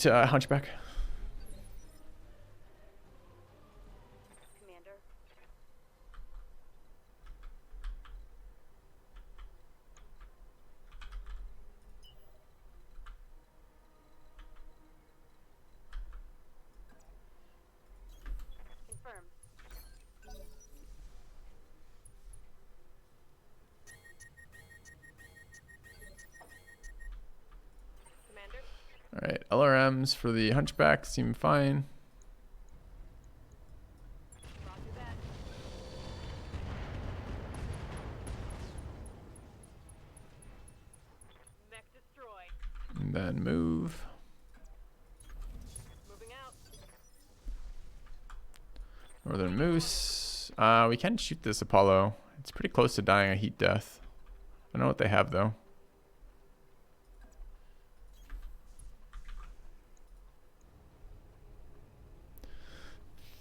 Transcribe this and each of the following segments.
shoot Hunchback. Commander. Confirmed. Commander. Alright, LRMs for the Hunchback seem fine. Roger that. Mech destroyed. And then move. Moving out. Northern Moose. We can shoot this Apollo. It's pretty close to dying a heat death. I don't know what they have though.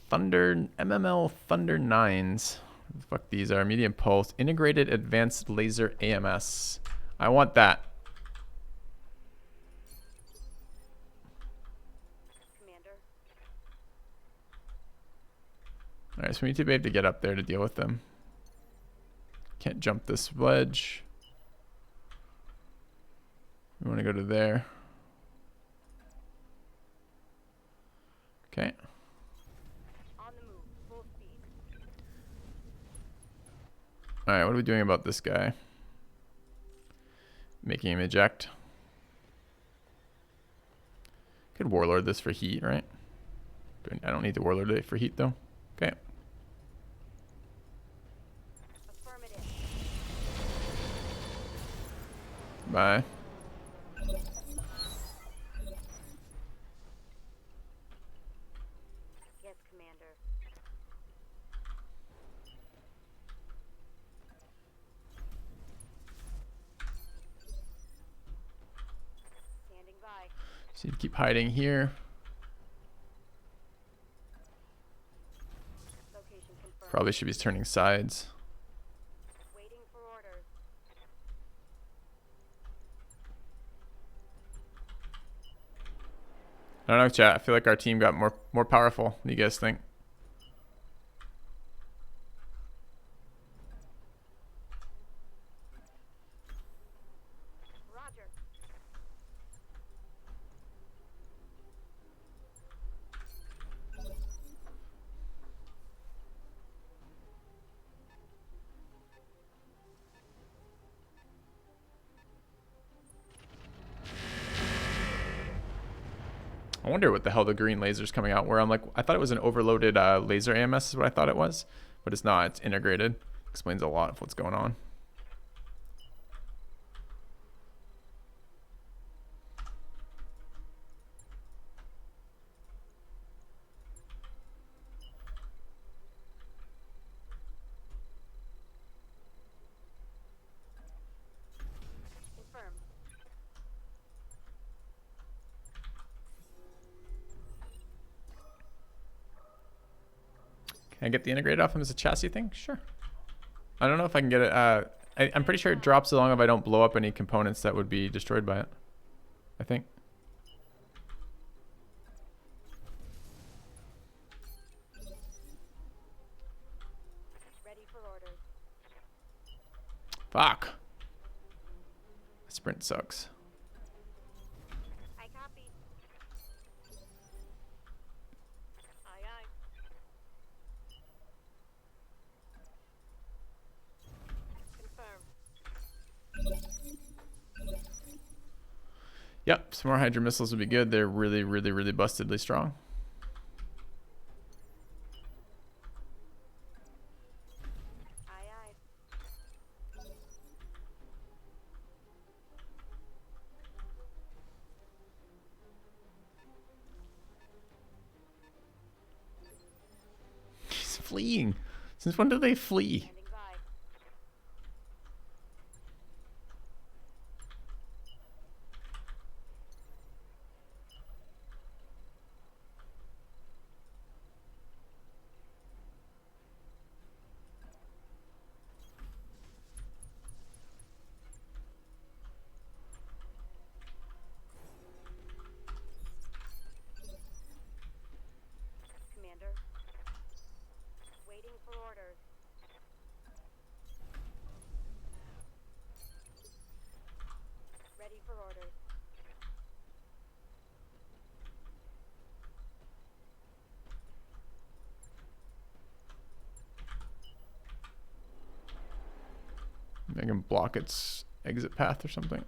Thunder, MML Thunder 9s. What the fuck these are? Medium pulse. Integrated Advanced Laser AMS. I want that. Commander. Alright, so we need to be able to get up there to deal with them. Can't jump this ledge. We want to go to there. Okay. On the move. Full speed. Alright, what are we doing about this guy? Making him eject. Could Warlord this for heat, right? But I don't need to Warlord it for heat though. Okay. Affirmative. Bye. Yes, Commander. Standing by. So you keep hiding here. Location confirmed. Probably should be turning sides. Waiting for orders. I don't know, chat. I feel like our team got more powerful. What do you guys think? Roger. I wonder what the hell the green laser's coming out where I'm like, I thought it was an overloaded laser AMS is what I thought it was, but it's not. It's integrated. Explains a lot of what's going on. Confirmed. Can I get the integrated off him as a chassis thing? Sure. I don't know if I can get it. I'm pretty sure it drops so long if I don't blow up any components that would be destroyed by it. I think. Ready for orders. Fuck. Sprint sucks. I copy. Aye, aye. Confirmed. Yep, some more Hydra missiles would be good. They're really, really, really bustedly strong. Aye, aye. He's fleeing. Since when do they flee? Standing by. for orders. Ready for orders. I can block its exit path or something.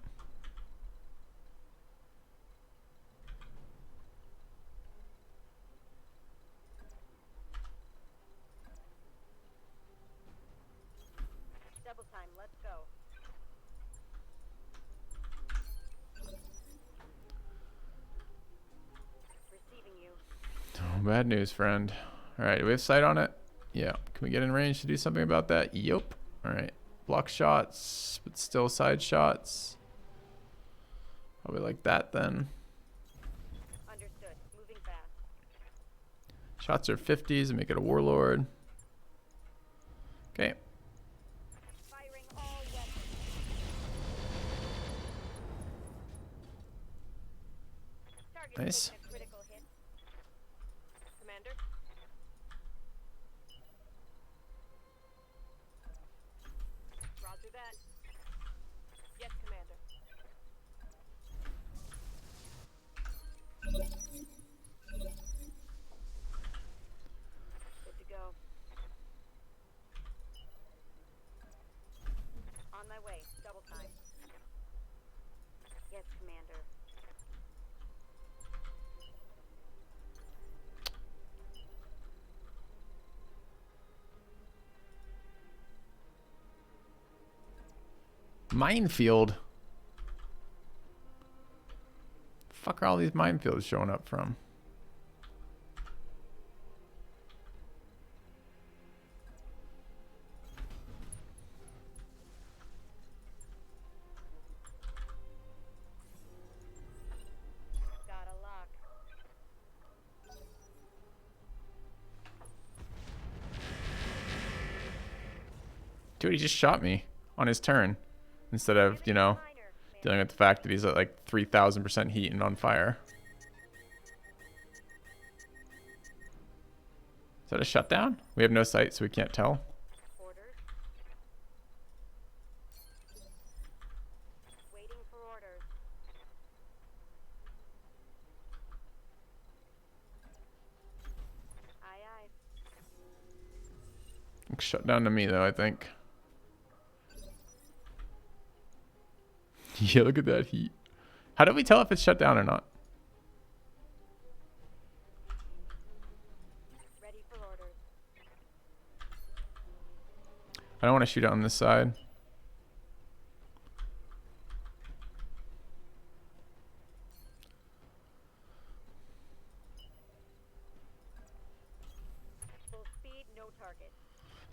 Double time, let's go. Receiving you. Oh, bad news, friend. All right, do we have sight on it? Yeah. Can we get in range to do something about that? Yup. All right. Block shots, but still side shots. Probably like that then. Understood. Moving fast. Shots are 50s and make it a warlord. Okay. Firing all weapons. Target Nice. taking a critical hit. Commander. Roger that. Yes, Commander. Good to go. On my way. Double time. Yes, Commander. Minefield. Fuck are all these minefields showing up from? Got a lock. Dude, he just shot me on his turn instead of, you know, dealing with the fact that he's at like 3,000% heat and on fire. Is that a shutdown? We have no sight, so we can't tell. Orders. Waiting for orders. Aye, aye. Looks shut down to me, though, I think. Yeah, look at that heat. How do we tell if it's shut down or not? Ready for orders. I don't want to shoot it on this side. Full speed, no target.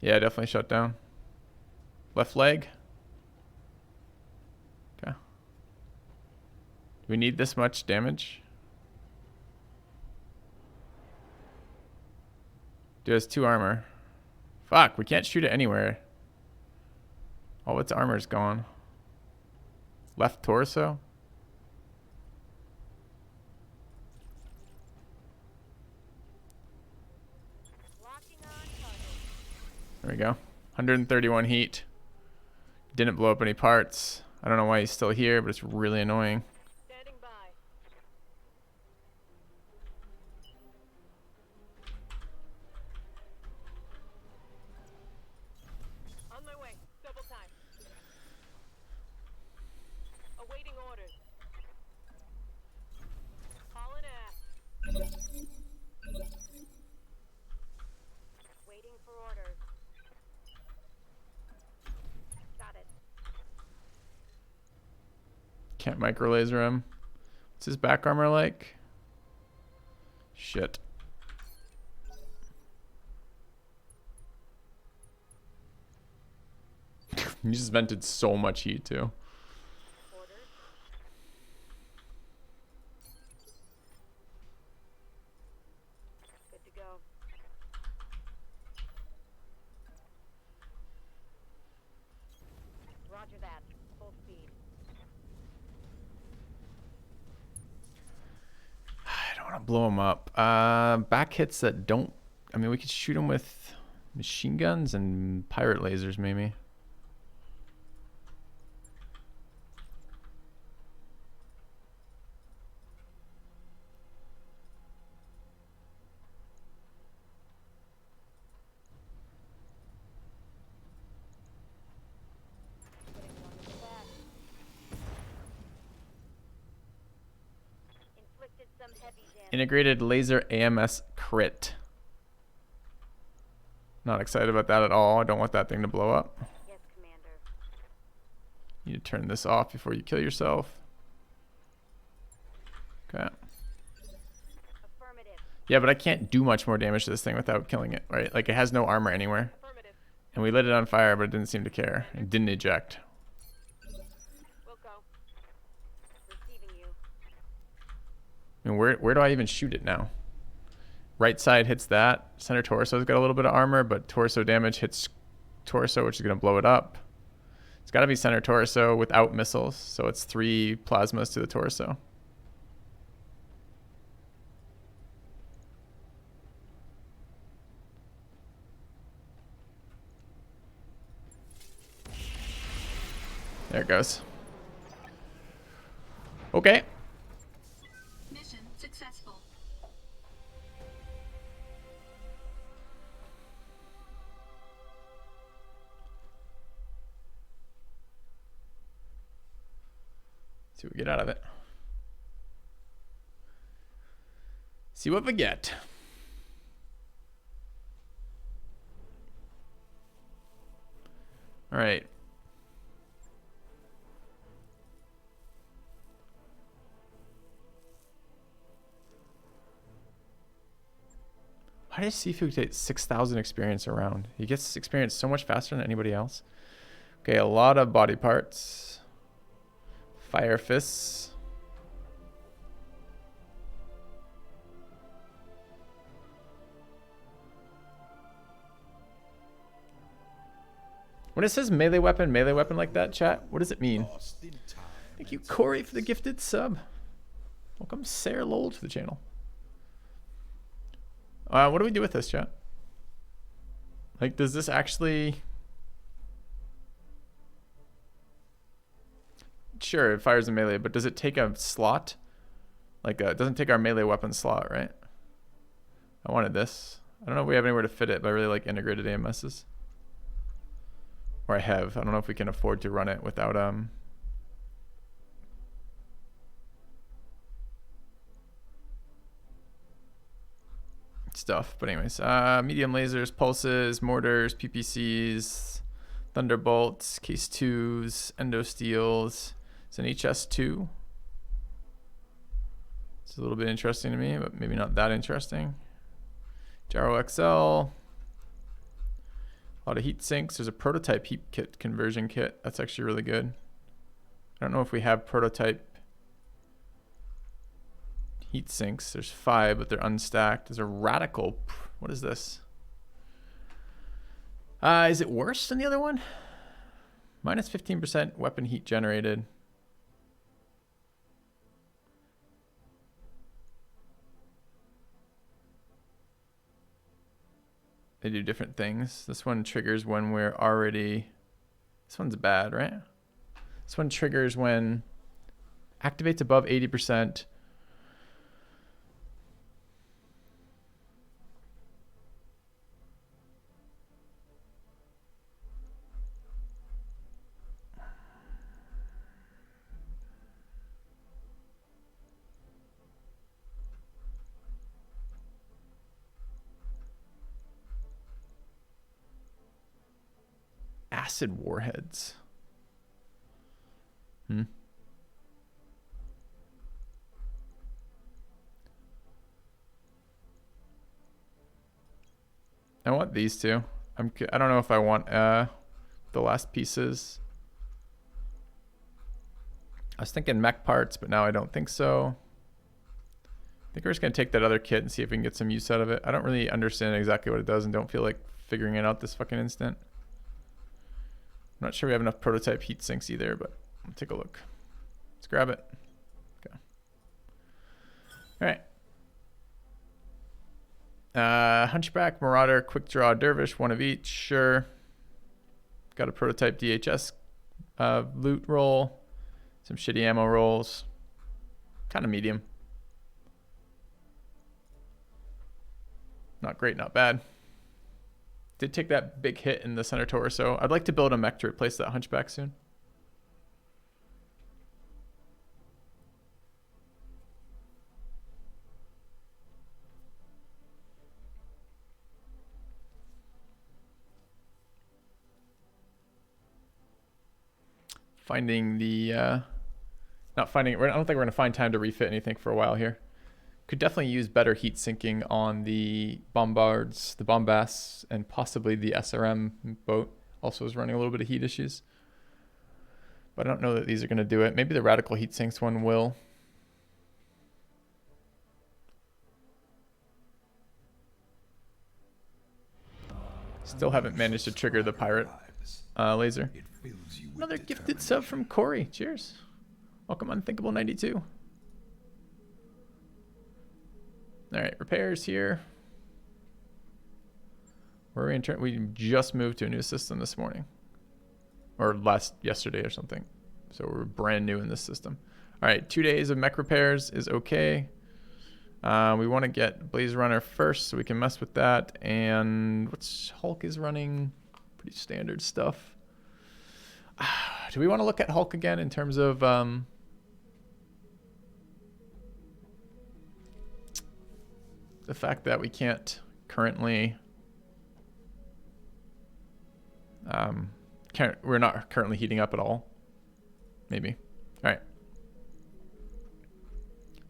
Yeah, definitely shut down. Left leg. Okay. Do we need this much damage? Dude, has 2 armor. Fuck, we can't shoot it anywhere. All its armor's gone. Left torso. Locking on target. There we go. 131 heat. Didn't blow up any parts. I don't know why he's still here, but it's really annoying. Standing by. On my way. Double time. Awaiting orders. Hauling ass. Waiting for orders. Got it. Can't micro laser him. What's his back armor like? Shit. He just vented so much heat too. Orders. Good to go. Roger that. Full speed. I don't want to blow him up. Back hits that don't. I mean, we could shoot him with Machine guns and pirate lasers, maybe. Putting one to the back. Inflicted some heavy damage. Integrated laser AMS crit. Not excited about that at all. I don't want that thing to blow up. Yes, Commander. You need to turn this off before you kill yourself. Okay. Affirmative. Yeah, but I can't do much more damage to this thing without killing it, right? Like, it has no armor anywhere. Affirmative. And we lit it on fire, but it didn't seem to care. It didn't eject. We'll go. Receiving you. I mean, where do I even shoot it now? Right side hits that. Center torso's got a little bit of armor, but torso damage hits torso, which is going to blow it up. It's got to be center torso without missiles, so it's 3 plasmas to the torso. There it goes. Okay. Mission successful. See what we get out of it. See what we get. All right. Why does Sifu get 6,000 experience around? He gets experience so much faster than anybody else. Okay, a lot of body parts. Fire fists. When it says melee weapon like that, chat, what does it mean? Thank you, Corey, for the gifted sub. Welcome, Sarah Lowell, to the channel. What do we do with this, chat? Like, does this actually... Sure, it fires a melee, but does it take a slot? Like, it doesn't take our melee weapon slot, right? I wanted this. I don't know if we have anywhere to fit it, but I really like integrated AMSs. Or I have. I don't know if we can afford to run it without, stuff. But anyways, medium lasers, pulses, mortars, PPCs, thunderbolts, case 2s, endo steels. It's an HS2. It's a little bit interesting to me, but maybe not that interesting. Gyro XL. A lot of heat sinks. There's a prototype heat kit conversion kit. That's actually really good. I don't know if we have prototype heat sinks. There's 5, but they're unstacked. There's a radical. What is this? Is it worse than the other one? Minus 15% weapon heat generated. They do different things. This one triggers when we're already... This one's bad, right? This one triggers when... Activates above 80%. Acid warheads. I want these two. I don't know if I want the last pieces. I was thinking mech parts, but now I don't think so. I think we're just gonna take that other kit and see if we can get some use out of it. I don't really understand exactly what it does and don't feel like figuring it out this fucking instant. I'm not sure we have enough prototype heat sinks either, but we'll take a look. Let's grab it. Okay. All right. Hunchback, Marauder, Quick Draw, Dervish, one of each. Sure. Got a prototype DHS loot roll. Some shitty ammo rolls. Kind of medium. Not great, not bad. Did take that big hit in the center torso. I'd like to build a mech to replace that Hunchback soon. Finding the not finding it. I don't think we're gonna find time to refit anything for a while here. Could definitely use better heat sinking on the bombards, the bombasts, and possibly the SRM boat. Also is running a little bit of heat issues, but I don't know that these are gonna do it. Maybe the radical heat sinks one will. Still haven't managed to trigger the pirate laser. Another gifted sub from Corey. Cheers. Welcome, Unthinkable 92. All right, repairs here. We just moved to a new system this morning, or yesterday or something. So we're brand new in this system. All right, 2 days of mech repairs is okay. We want to get Blaze Runner first so we can mess with that. And what's Hulk is running? Pretty standard stuff. Do we want to look at Hulk again in terms of the fact that we can't currently we're not currently heating up at all? Maybe. All right.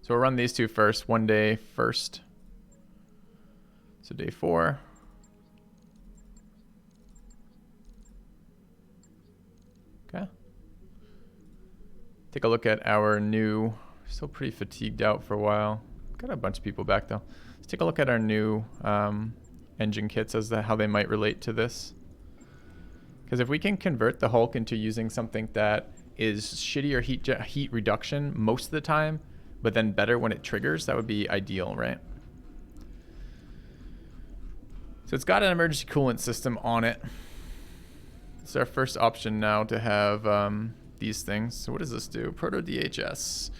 So we'll run these two first. 1 day first. So day 4. Okay. Take a look at our new, still pretty fatigued out for a while. Got a bunch of people back though. Let's take a look at our new engine kits as to how they might relate to this. Because if we can convert the Hulk into using something that is shittier heat reduction most of the time, but then better when it triggers, that would be ideal, right? So it's got an emergency coolant system on it. It's our first option now to have these things. So what does this do? Proto DHS.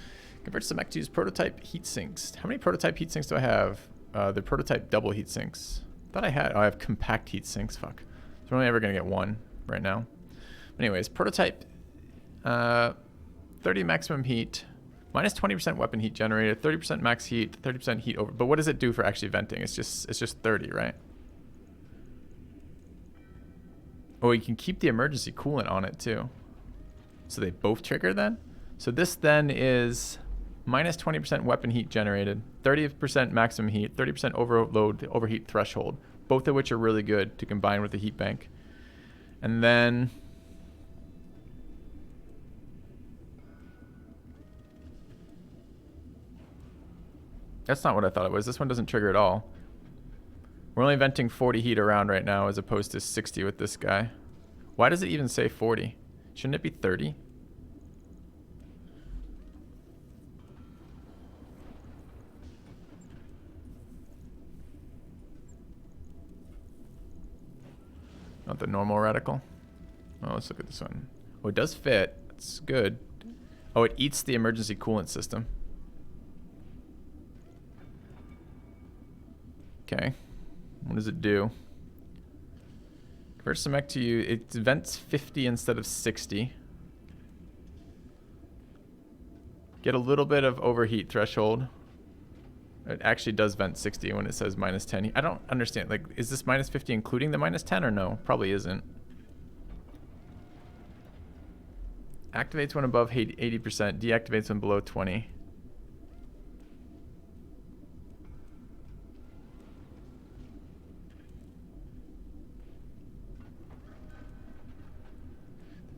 Converts the mech to use prototype heat sinks. How many prototype heat sinks do I have? The prototype double heat sinks. Thought I had. Oh, I have compact heat sinks. Fuck. So we're only ever gonna get one right now. Anyways, prototype 30 maximum heat, minus 20% weapon heat generated, 30% max heat, 30% heat over. But what does it do for actually venting? It's just 30, right? Oh, you can keep the emergency coolant on it too. So they both trigger then? So this then is minus 20% weapon heat generated, 30% maximum heat, 30% overheat threshold, both of which are really good to combine with the heat bank. And then that's not what I thought it was. This one doesn't trigger at all. We're only venting 40 heat around right now as opposed to 60 with this guy. Why does it even say 40? Shouldn't it be 30? Not the normal radical. Oh, let's look at this one. Oh, it does fit. It's good. Oh, it eats the emergency coolant system. Okay. What does it do? Converts the mech to you. It vents 50 instead of 60. Get a little bit of overheat threshold. It actually does vent 60 when it says minus 10. I don't understand. Like, is this minus 50 including the minus 10 or no? Probably isn't. Activates when above 80%. Deactivates when below 20.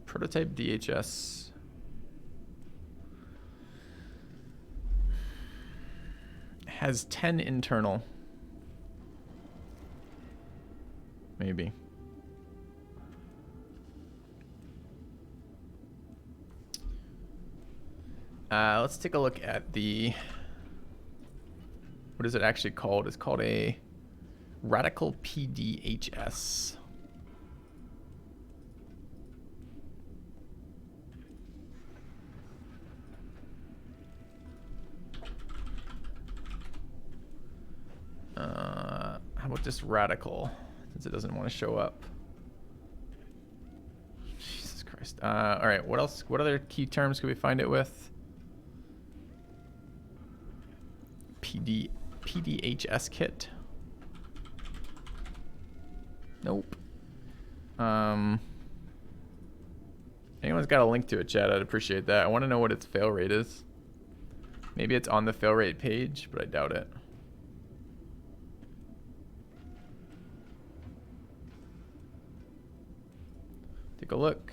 Prototype DHS. Has 10 internal. Maybe. Let's take a look at the... What is it actually called? It's called a Radical PDHS. How about just radical, since it doesn't want to show up? Jesus Christ. All right, what else? What other key terms could we find it with? PDHS kit. Nope. Anyone's got a link to it, chat? I'd appreciate that. I want to know what its fail rate is. Maybe it's on the fail rate page, but I doubt it. Take a look.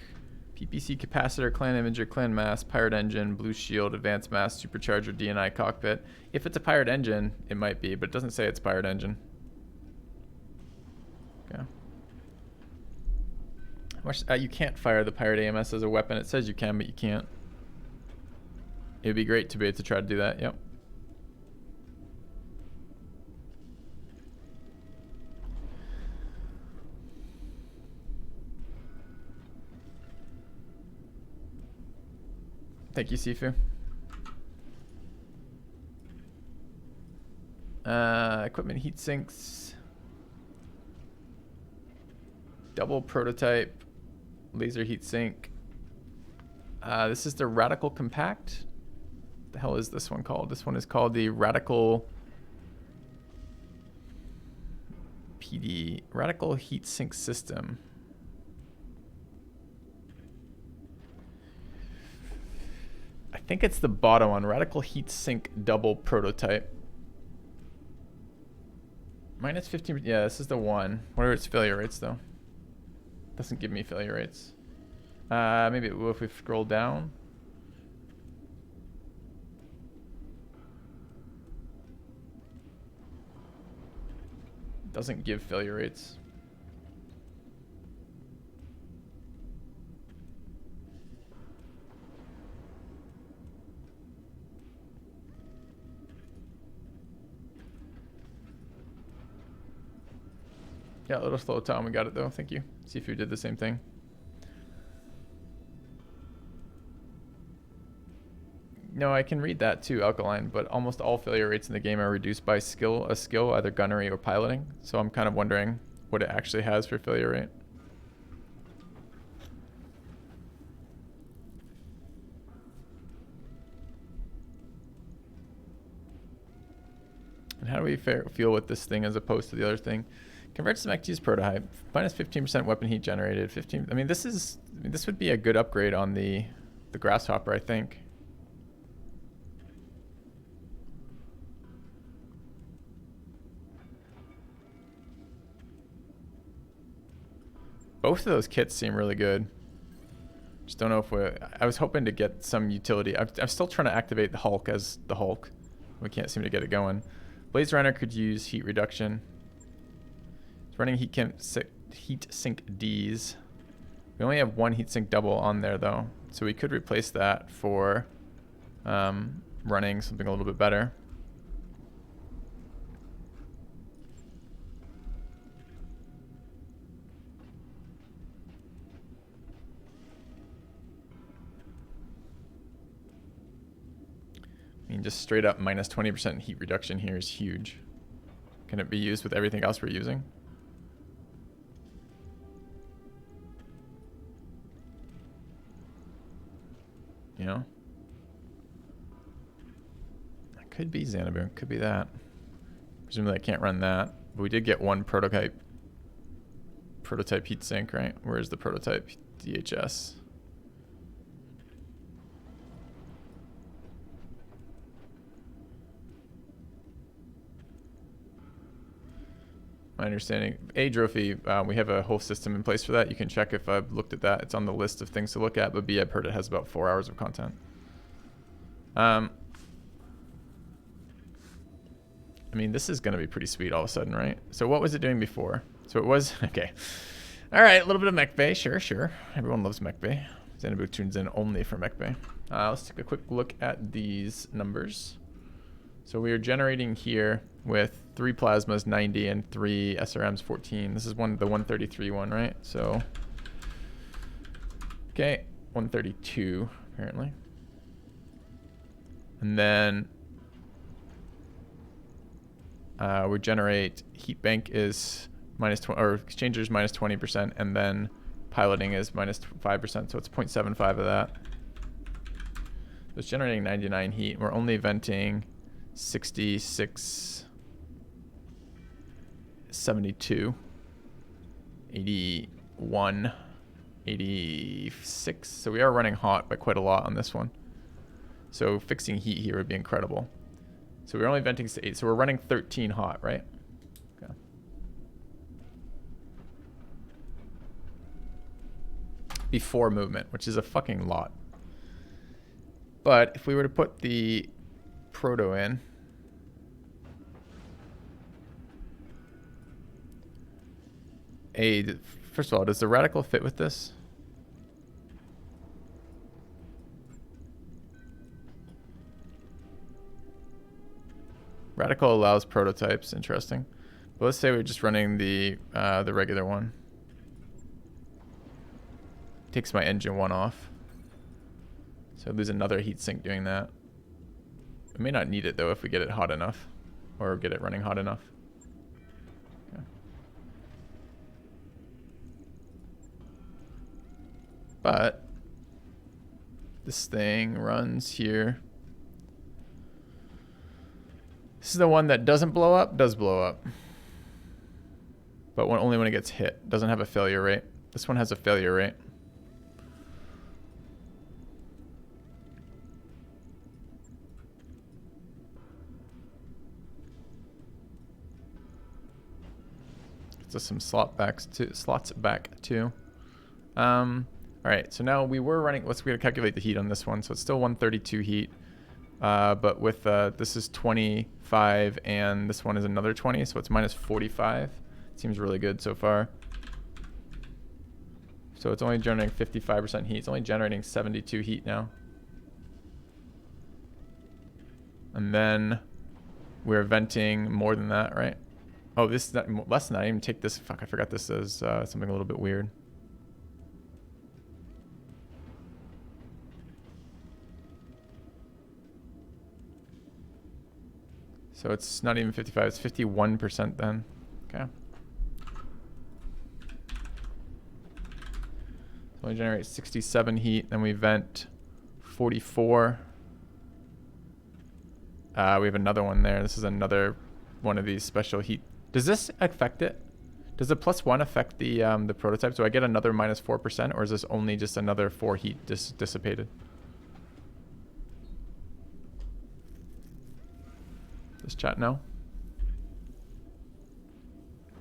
PPC capacitor, clan imager, clan mass, pirate engine, blue shield, advanced mass, supercharger, DNI cockpit. If it's a pirate engine, it might be, but it doesn't say it's pirate engine. Okay. You can't fire the pirate AMS as a weapon. It says you can, but you can't. It would be great to be able to try to do that. Yep. Thank you, Sifu. Equipment heat sinks. Double prototype. Laser heat sink. This is the Radical Compact. What the hell is this one called? This one is called the Radical Radical Heat Sink System. I think it's the bottom one. Radical Heat Sink Double Prototype. Minus 15. Yeah, this is the one. What are its failure rates though? Doesn't give me failure rates. Maybe it will if we scroll down. Doesn't give failure rates. Yeah, a little slow time. We got it though. Thank you. See if you did the same thing. No, I can read that too, Alkaline, but almost all failure rates in the game are reduced by a skill, either gunnery or piloting. So I'm kind of wondering what it actually has for failure rate. And how do we feel with this thing as opposed to the other thing? Converts to mech to use prototype. Minus 15% weapon heat generated. 15. I mean, this would be a good upgrade on the Grasshopper, I think. Both of those kits seem really good. Just don't know if I was hoping to get some utility. I'm still trying to activate the Hulk as the Hulk. We can't seem to get it going. Blaze Runner could use heat reduction. It's running heat sink Ds. We only have one heat sink double on there though, so we could replace that for running something a little bit better. I mean, just straight up minus 20% heat reduction here is huge. Can it be used with everything else we're using? You know? It could be Xanadu, could be that. Presumably I can't run that. But we did get one prototype heatsink, right? Where's the prototype DHS? My understanding, Drophy, we have a whole system in place for that. You can check if I've looked at that. It's on the list of things to look at. But B, I've heard it has about 4 hours of content. I mean, this is going to be pretty sweet all of a sudden, right? So what was it doing before? So it was, okay. All right, a little bit of mech bay, sure. Everyone loves mech bay. Xanadu tunes in only for mech bay. Let's take a quick look at these numbers. So we are generating here with 3 plasmas 90 and 3 SRMs 14. This is the 133 one, right? So okay, 132 apparently. And then we generate heat bank is minus 20, or exchanger is minus 20%, and then piloting is minus 5%, so it's 0.75 of that. So it's generating 99 heat. We're only venting 66, 72, 81, 86. So we are running hot by quite a lot on this one. So fixing heat here would be incredible. So we're only venting 8, so we're running 13 hot, right? Okay. Before movement, which is a fucking lot. But if we were to put the proto in, first of all, does the radical fit with this? Radical allows prototypes, interesting. But let's say we're just running the regular one. Takes my engine 1 off. So I lose another heat sink doing that. We may not need it though if we get it hot enough, or get it running hot enough. Okay. But this thing runs here. This is the one that doesn't blow up, does blow up. But only when it gets hit. Doesn't have a failure rate. This one has a failure rate. Just some slots back too. All right, so now we were running. We're gonna calculate the heat on this one. So it's still 132 heat, but with this is 25 and this one is another 20, so it's minus 45. Seems really good so far. So it's only generating 55% heat. It's only generating 72 heat now. And then we're venting more than that, right? Oh, this is not, less than that. I didn't even take this. Fuck, I forgot this is something a little bit weird. So it's not even 55. It's 51% then. Okay. So we generate 67 heat. Then we vent 44. We have another one there. This is another one of these special heat. Does this affect it? Does the +1 affect the prototype? So I get another minus 4%, or is this only just another 4 heat dissipated? Does chat know?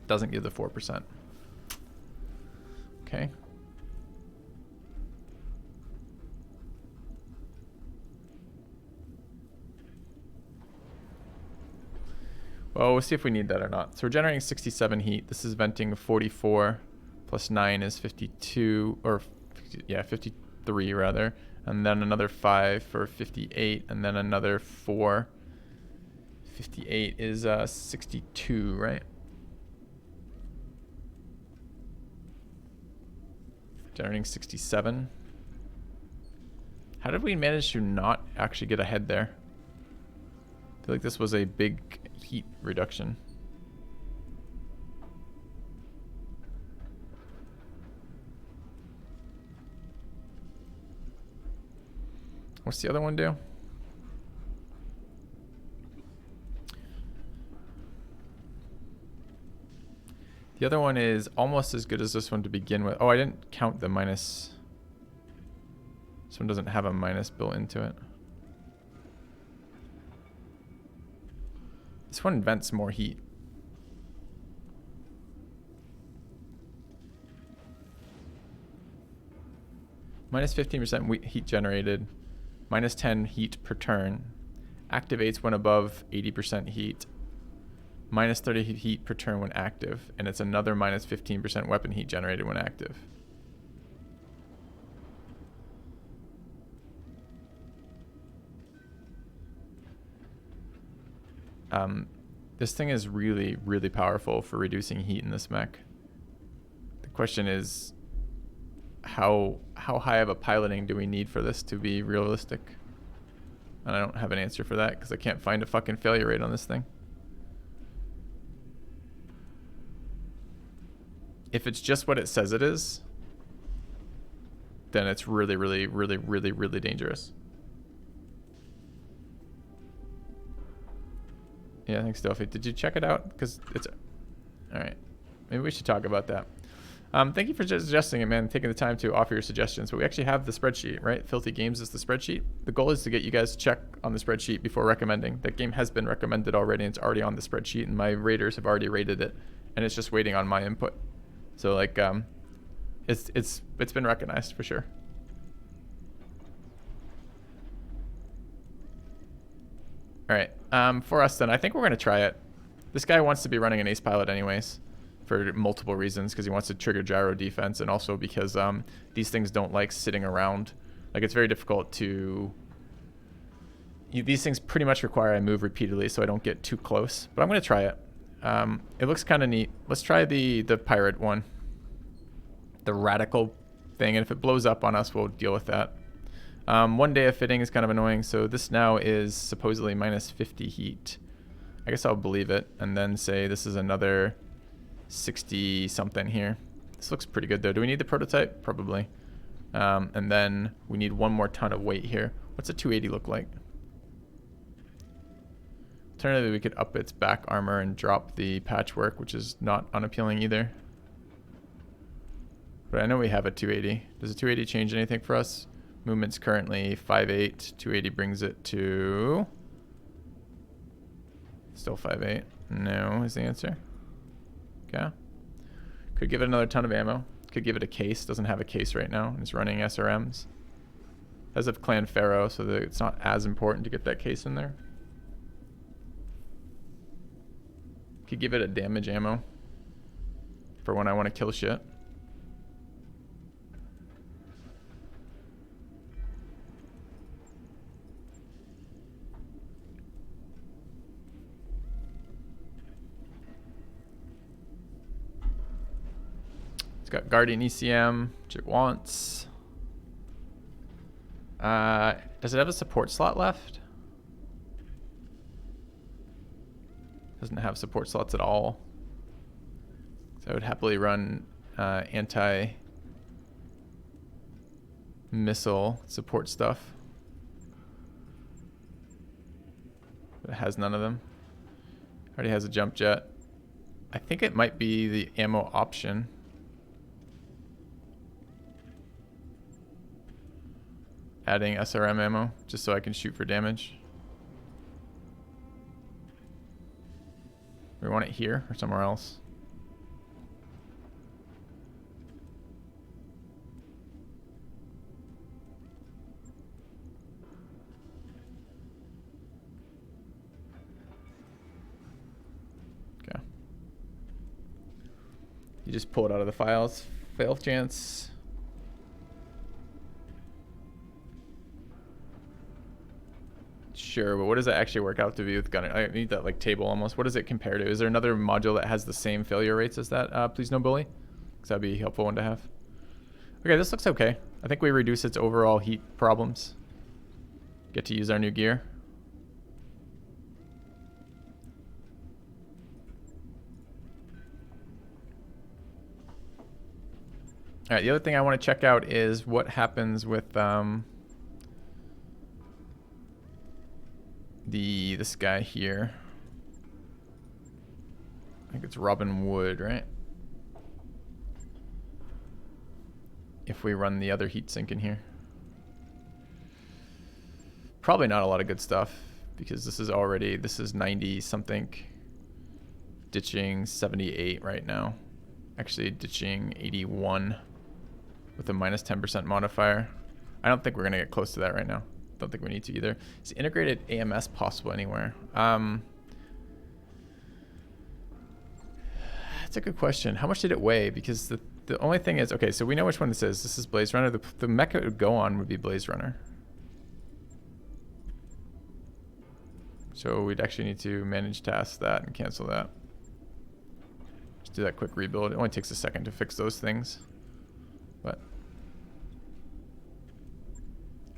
Doesn't give the 4%. Okay. Well, we'll see if we need that or not. So we're generating 67 heat. This is venting 44 plus 9 is 52, or yeah, 53 rather. And then another 5 for 58, and then another 4. 58 is 62, right? Generating 67. How did we manage to not actually get ahead there? I feel like this was a big heat reduction. What's the other one do? The other one is almost as good as this one to begin with. Oh, I didn't count the minus. This one doesn't have a minus built into it. This one vents more heat. Minus 15% heat generated. Minus 10 heat per turn. Activates when above 80% heat. Minus 30 heat per turn when active. And it's another minus 15% weapon heat generated when active. This thing is really, really powerful for reducing heat in this mech. The question is, how high of a piloting do we need for this to be realistic? And I don't have an answer for that because I can't find a fucking failure rate on this thing. If it's just what it says it is, then it's really, really, really, really, really dangerous. Yeah, thanks, Delphi. Did you check it out? Because it's... Alright. Maybe we should talk about that. Thank you for suggesting it, man, taking the time to offer your suggestions. But we actually have the spreadsheet, right? Filthy Games is the spreadsheet. The goal is to get you guys to check on the spreadsheet before recommending. That game has been recommended already, and it's already on the spreadsheet, and my raters have already rated it, and it's just waiting on my input. So, like, it's been recognized for sure. All right, for us then, I think we're going to try it. This guy wants to be running an ace pilot anyways for multiple reasons, because he wants to trigger gyro defense, and also because these things don't like sitting around. Like, it's very difficult to... These things pretty much require I move repeatedly so I don't get too close, but I'm going to try it. It looks kind of neat. Let's try the pirate one. The radical thing, and if it blows up on us, we'll deal with that. 1 day of fitting is kind of annoying, so this now is supposedly minus 50 heat. I guess I'll believe it, and then say this is another 60 something here. This looks pretty good though. Do we need the prototype? Probably. And then we need 1 more ton of weight here. What's a 280 look like? Alternatively, we could up its back armor and drop the patchwork, which is not unappealing either. But I know we have a 280. Does a 280 change anything for us? Movement's currently 5'8". 280 brings it to... Still 5'8". No is the answer. Okay. Could give it another ton of ammo. Could give it a case. Doesn't have a case right now. It's running SRMs. Has a Clan Pharaoh, so that it's not as important to get that case in there. Could give it a damage ammo for when I want to kill shit. It's got Guardian ECM, which it wants. Does it have a support slot left? Doesn't have support slots at all. So I would happily run anti-missile support stuff. But it has none of them. Already has a jump jet. I think it might be the ammo option. Adding SRM ammo just so I can shoot for damage. We want it here or somewhere else? Okay. You just pull it out of the files. Fail chance. Sure, but what does that actually work out to be with gunner? I need that like table almost. What does it compare to? Is there another module that has the same failure rates as that? Please no bully. Because that'd be a helpful one to have. Okay, this looks okay. I think we reduce its overall heat problems. Get to use our new gear. All right, the other thing I want to check out is what happens with this guy here. I think it's Robin Wood, right? If we run the other heatsink in here. Probably not a lot of good stuff because this is 90 something. Ditching 78 right now. Actually ditching 81 with a minus 10% modifier. I don't think we're gonna get close to that right now. Don't think we need to either. Is integrated AMS possible anywhere? That's a good question. How much did it weigh? Because the only thing is, okay, so we know which one this is. This is Blaze Runner. The mech it would go on would be Blaze Runner. So we'd actually need to manage task that and cancel that. Just do that quick rebuild. It only takes a second to fix those things. But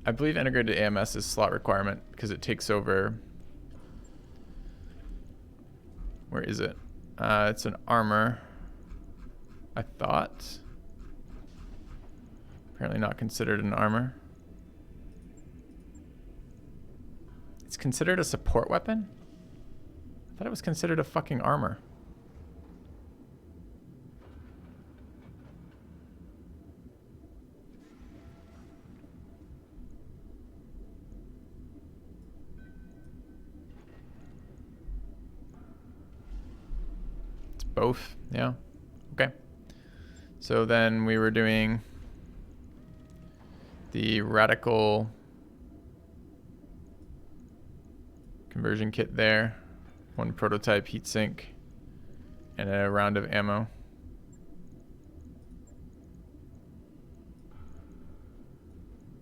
I believe integrated AMS is slot requirement because it takes over. Where is it? It's an armor. I thought. Apparently not considered an armor. It's considered a support weapon? I thought it was considered a fucking armor. It's both, yeah. Okay. So then we were doing the radical conversion kit there, one prototype heatsink, and a round of ammo.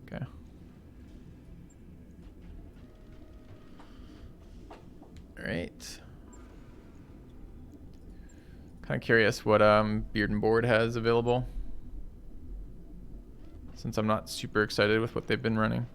Okay. All right. Kind of curious what Beard and Board has available, since I'm not super excited with what they've been running.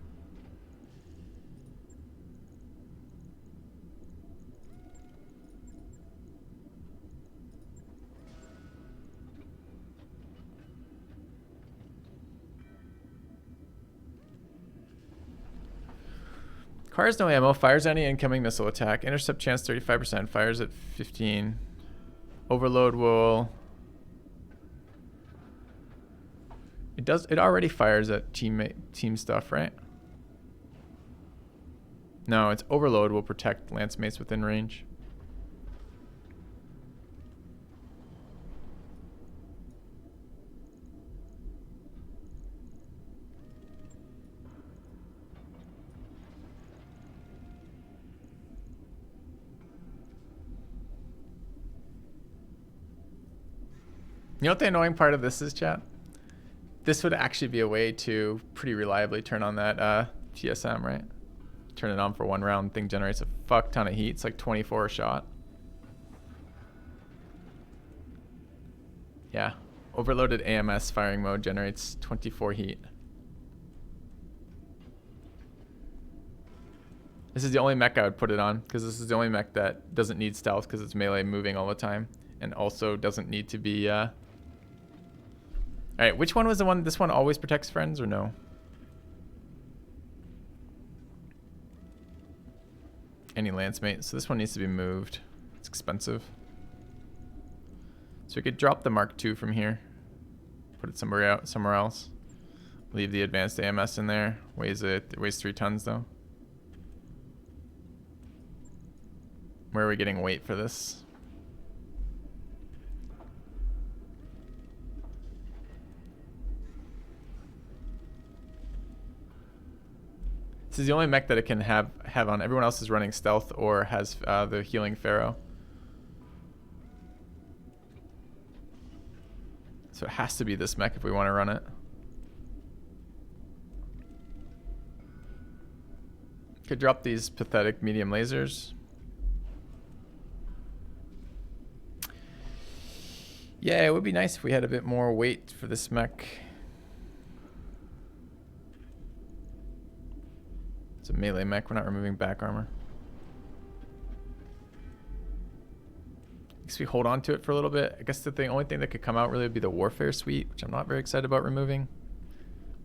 Cars no ammo, fires any incoming missile attack. Intercept chance 35%, fires at 15. Overload will... It already fires at team stuff, right? No, it's overload will protect lance mates within range. You know what the annoying part of this is, chat? This would actually be a way to pretty reliably turn on that TSM, right? Turn it on for one round, thing generates a fuck ton of heat. It's like 24 a shot. Yeah, overloaded AMS firing mode generates 24 heat. This is the only mech I would put it on, because this is the only mech that doesn't need stealth because it's melee moving all the time, and also doesn't need to be... Alright, which one was the one? This one always protects friends or no? Any lance mate. So this one needs to be moved. It's expensive. So we could drop the Mark II from here. Put it somewhere else. Leave the advanced AMS in there. It weighs 3 tons though. Where are we getting weight for this? This is the only mech that it can have on. Everyone else is running stealth or has the healing pharaoh. So it has to be this mech if we want to run it. Could drop these pathetic medium lasers. Yeah, it would be nice if we had a bit more weight for this mech. It's a melee mech. We're not removing back armor. I guess we hold on to it for a little bit. I guess the only thing that could come out really would be the Warfare Suite, which I'm not very excited about removing.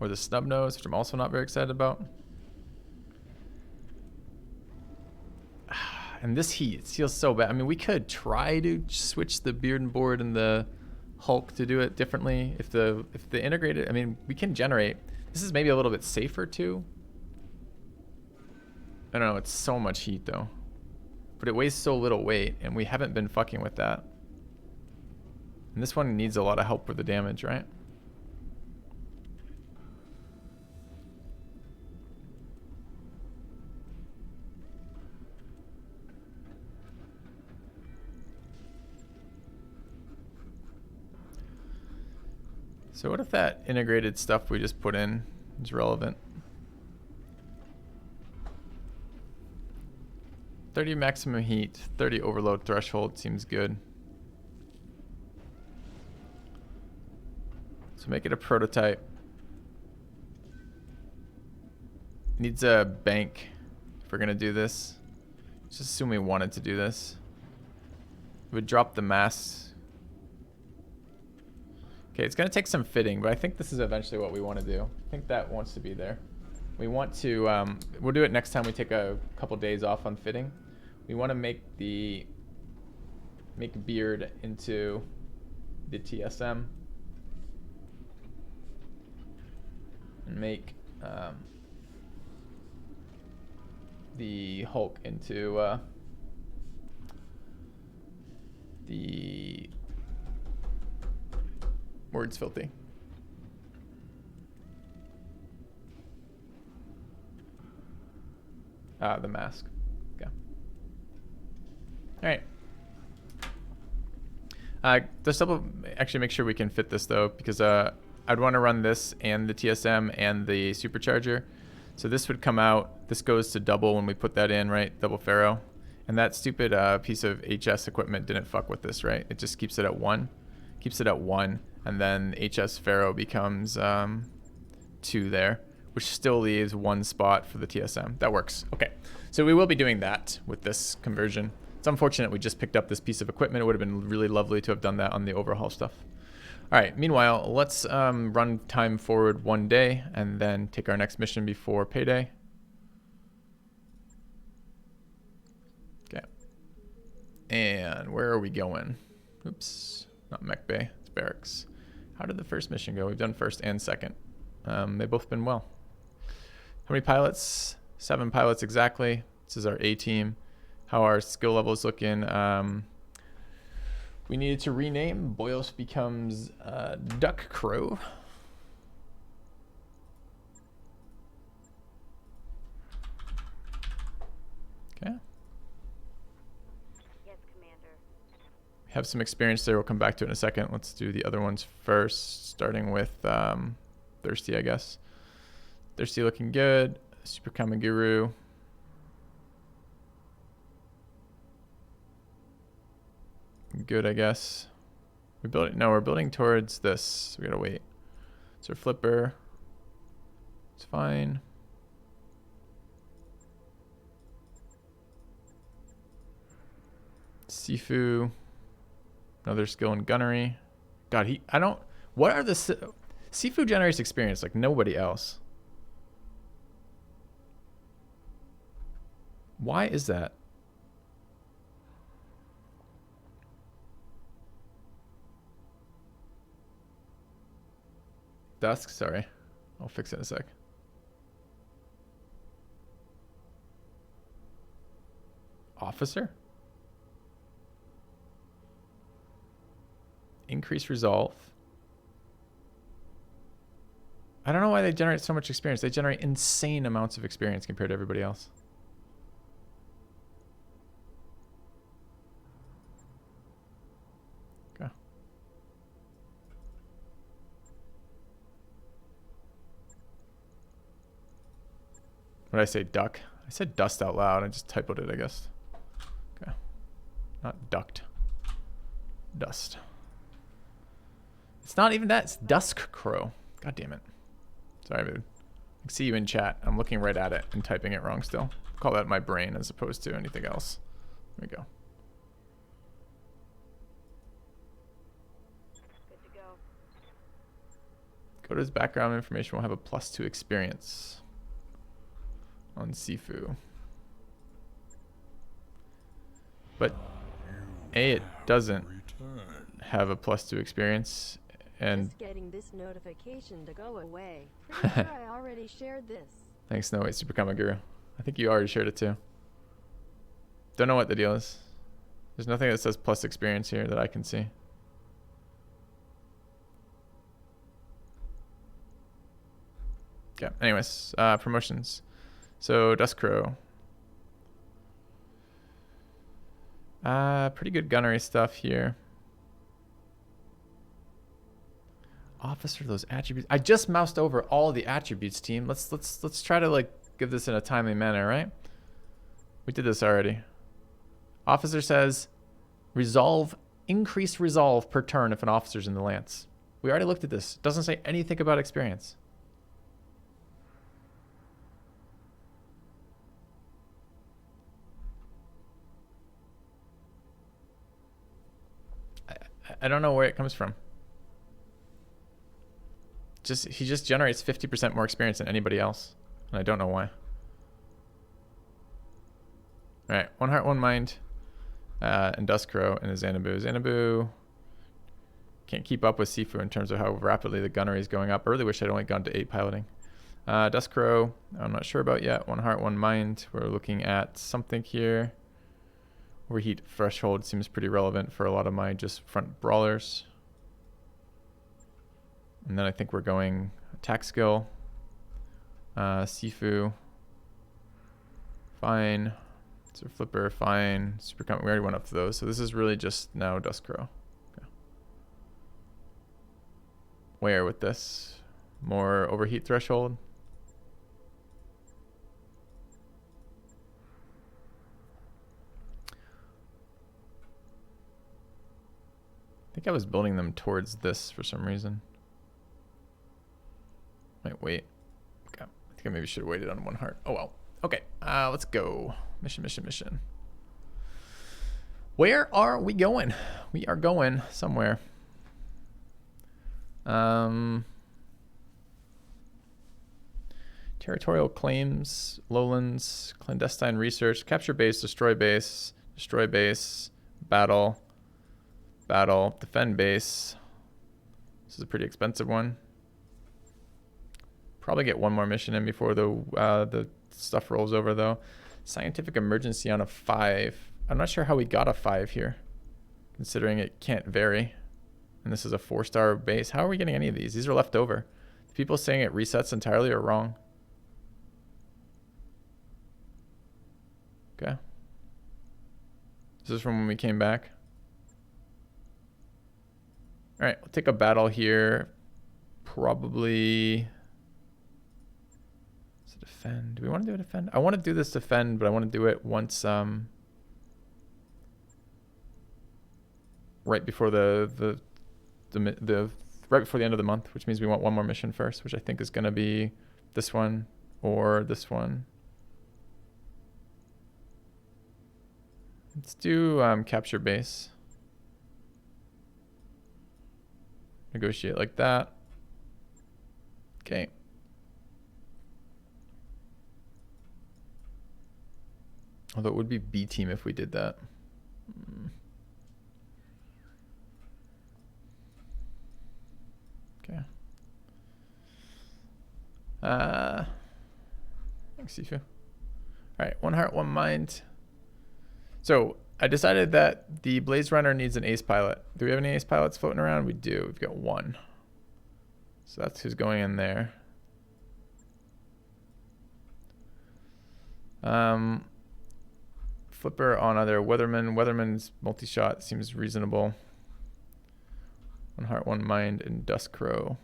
Or the Snub Nose, which I'm also not very excited about. And this heat, it feels so bad. I mean, we could try to switch the Beard and Board and the Hulk to do it differently. If the integrated, I mean, we can generate. This is maybe a little bit safer too. I don't know, it's so much heat though. But it weighs so little weight, and we haven't been fucking with that. And this one needs a lot of help with the damage, right? So what if that integrated stuff we just put in is relevant? 30 maximum heat, 30 overload threshold seems good. So make it a prototype. Needs a bank if we're gonna do this. Just assume we wanted to do this. We would drop the mass. Okay, it's gonna take some fitting, but I think this is eventually what we want to do. I think that wants to be there. We want to, we'll do it next time we take a couple days off on fitting. We want to make beard into the TSM. And make the Hulk into the words filthy. The mask. Okay. All right. Just actually make sure we can fit this though, because I'd want to run this and the TSM and the supercharger. So this would come out. This goes to double when we put that in, right? Double Pharaoh. And that stupid piece of HS equipment didn't fuck with this, right? It just keeps it at 1. Keeps it at 1. And then HS Pharaoh becomes 2 there, which still leaves 1 spot for the TSM. That works. Okay. So we will be doing that with this conversion. It's unfortunate we just picked up this piece of equipment. It would have been really lovely to have done that on the overhaul stuff. All right. Meanwhile, let's run time forward 1 day and then take our next mission before payday. Okay. And where are we going? Oops. Not Mech Bay. It's barracks. How did the first mission go? We've done first and second. They've both been well. How many pilots? 7 pilots exactly. This is our A team. How our skill levels looking? We needed to rename. Boyos becomes Duck Crow. Okay. Yes, Commander. We have some experience there. We'll come back to it in a second. Let's do the other ones first, starting with Thirsty, I guess. Thirsty looking good. Super Kamaguru. Good, I guess. We're building towards this. So we gotta wait. So Flipper. It's fine. Sifu. Another skill in gunnery. God, what are the... Sifu generates experience like nobody else. Why is that? Dusk, sorry. I'll fix it in a sec. Officer? Increase resolve. I don't know why they generate so much experience. They generate insane amounts of experience compared to everybody else. Okay. What did I say, duck? I said dust out loud. I just typoed it, I guess. Okay. Not ducked. Dust. It's not even that. It's Dusk Crow. God damn it. Sorry, dude. I can see you in chat. I'm looking right at it and typing it wrong still. Call that my brain as opposed to anything else. There we go. Good to go. Go to his background information. We'll have a +2 experience on Sifu. But it doesn't have a +2 experience. And just getting this notification to go away. Pretty sure I already shared this. Thanks, No Wait, Super Kamaguru. I think you already shared it too. Don't know what the deal is. There's nothing that says plus experience here that I can see. Okay, anyways, promotions. So, Dusk Crow. Pretty good gunnery stuff here. Officer, those attributes. I just moused over all the attributes, team. Let's try to like give this in a timely manner, right? We did this already. Officer says, increased resolve per turn if an officer's in the lance. We already looked at this. It doesn't say anything about experience. I don't know where it comes from. He just generates 50% more experience than anybody else. And I don't know why. Alright, 1 heart, 1 mind. And Duskcrow and a Xanadu. Xanadu can't keep up with Sifu in terms of how rapidly the gunnery is going up. I really wish I'd only gone to 8 piloting. Duskcrow, I'm not sure about yet. 1 heart, 1 mind. We're looking at something here. Overheat threshold seems pretty relevant for a lot of my just front brawlers. And then I think we're going attack skill. Sifu. Fine. Sir Flipper, fine. Super we already went up to those. So this is really just now Duskcrow. Okay. Where with this? More overheat threshold. I think I was building them towards this for some reason. Might wait. Okay. I think I maybe should have waited on 1 heart. Oh well. Okay. Let's go. Mission. Where are we going? We are going somewhere. Territorial claims, lowlands, clandestine research, capture base, destroy base, battle, defend base. This is a pretty expensive one. Probably get 1 more mission in before the stuff rolls over though. Scientific emergency on a 5. I'm not sure how we got a 5 here, considering it can't vary. And this is a 4-star base. How are we getting any of these? These are left over. People saying it resets entirely are wrong. Okay. This is from when we came back. All right, we'll take a battle here. Probably. Defend. Do we want to do a defend? I want to do this defend, but I want to do it once right before the right before the end of the month, which means we want 1 more mission first, which I think is going to be this one or this one. Let's do capture base. Negotiate like that. Okay. Although it would be B team if we did that. Okay. Thanks, Sifu. All right, 1 heart, 1 mind. So I decided that the Blaze Runner needs an ace pilot. Do we have any ace pilots floating around? We do. We've got 1. So that's who's going in there. Flipper on other Weatherman. Weatherman's multi-shot seems reasonable. 1 heart, 1 mind, and Duskcrow.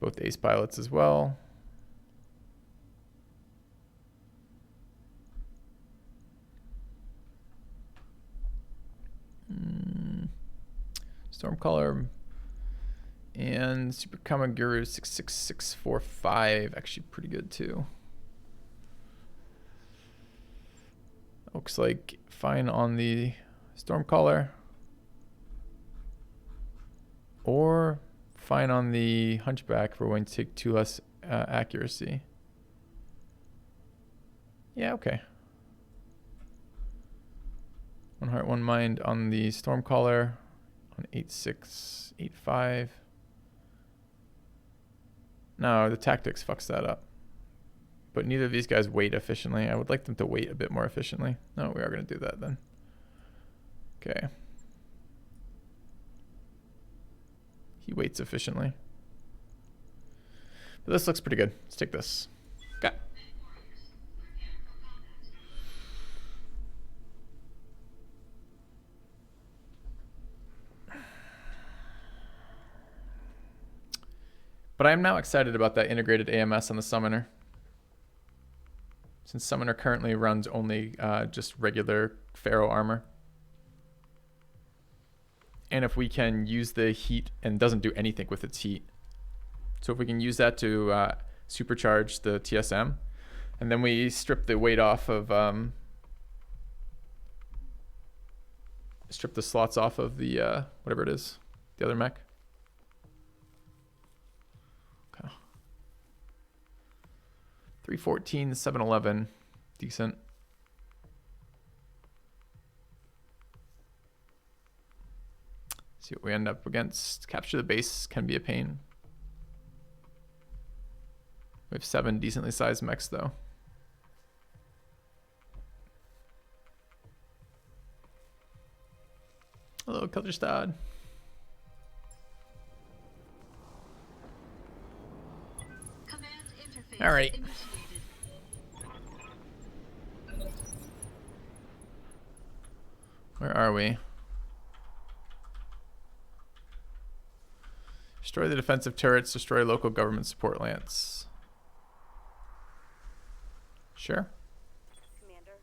Both ace pilots as well. Stormcaller and Super Kamaguru 66645. Actually pretty good too. Looks like fine on the Stormcaller. Or fine on the Hunchback. We're going to take 2 less accuracy. Yeah, okay. 1 heart, 1 mind on the Stormcaller. On 8685. No, the tactics fucks that up. But neither of these guys weight efficiently. I would like them to weight a bit more efficiently. No, we are going to do that then. Okay. He weights efficiently. But this looks pretty good. Let's take this. Okay. But I am now excited about that integrated AMS on the Summoner. Since Summoner currently runs only just regular Pharaoh armor. And if we can use the heat and doesn't do anything with its heat. So if we can use that to supercharge the TSM, and then we strip the weight off of, strip the slots off of the, whatever it is, the other mech. Okay. 314, 711, decent. See what we end up against. Capture the base can be a pain. We have 7 decently sized mechs though. Hello, Kelderstad. Command interface All right. initiated. Where are we? Destroy the defensive turrets, destroy local government support lance. Sure. Commander.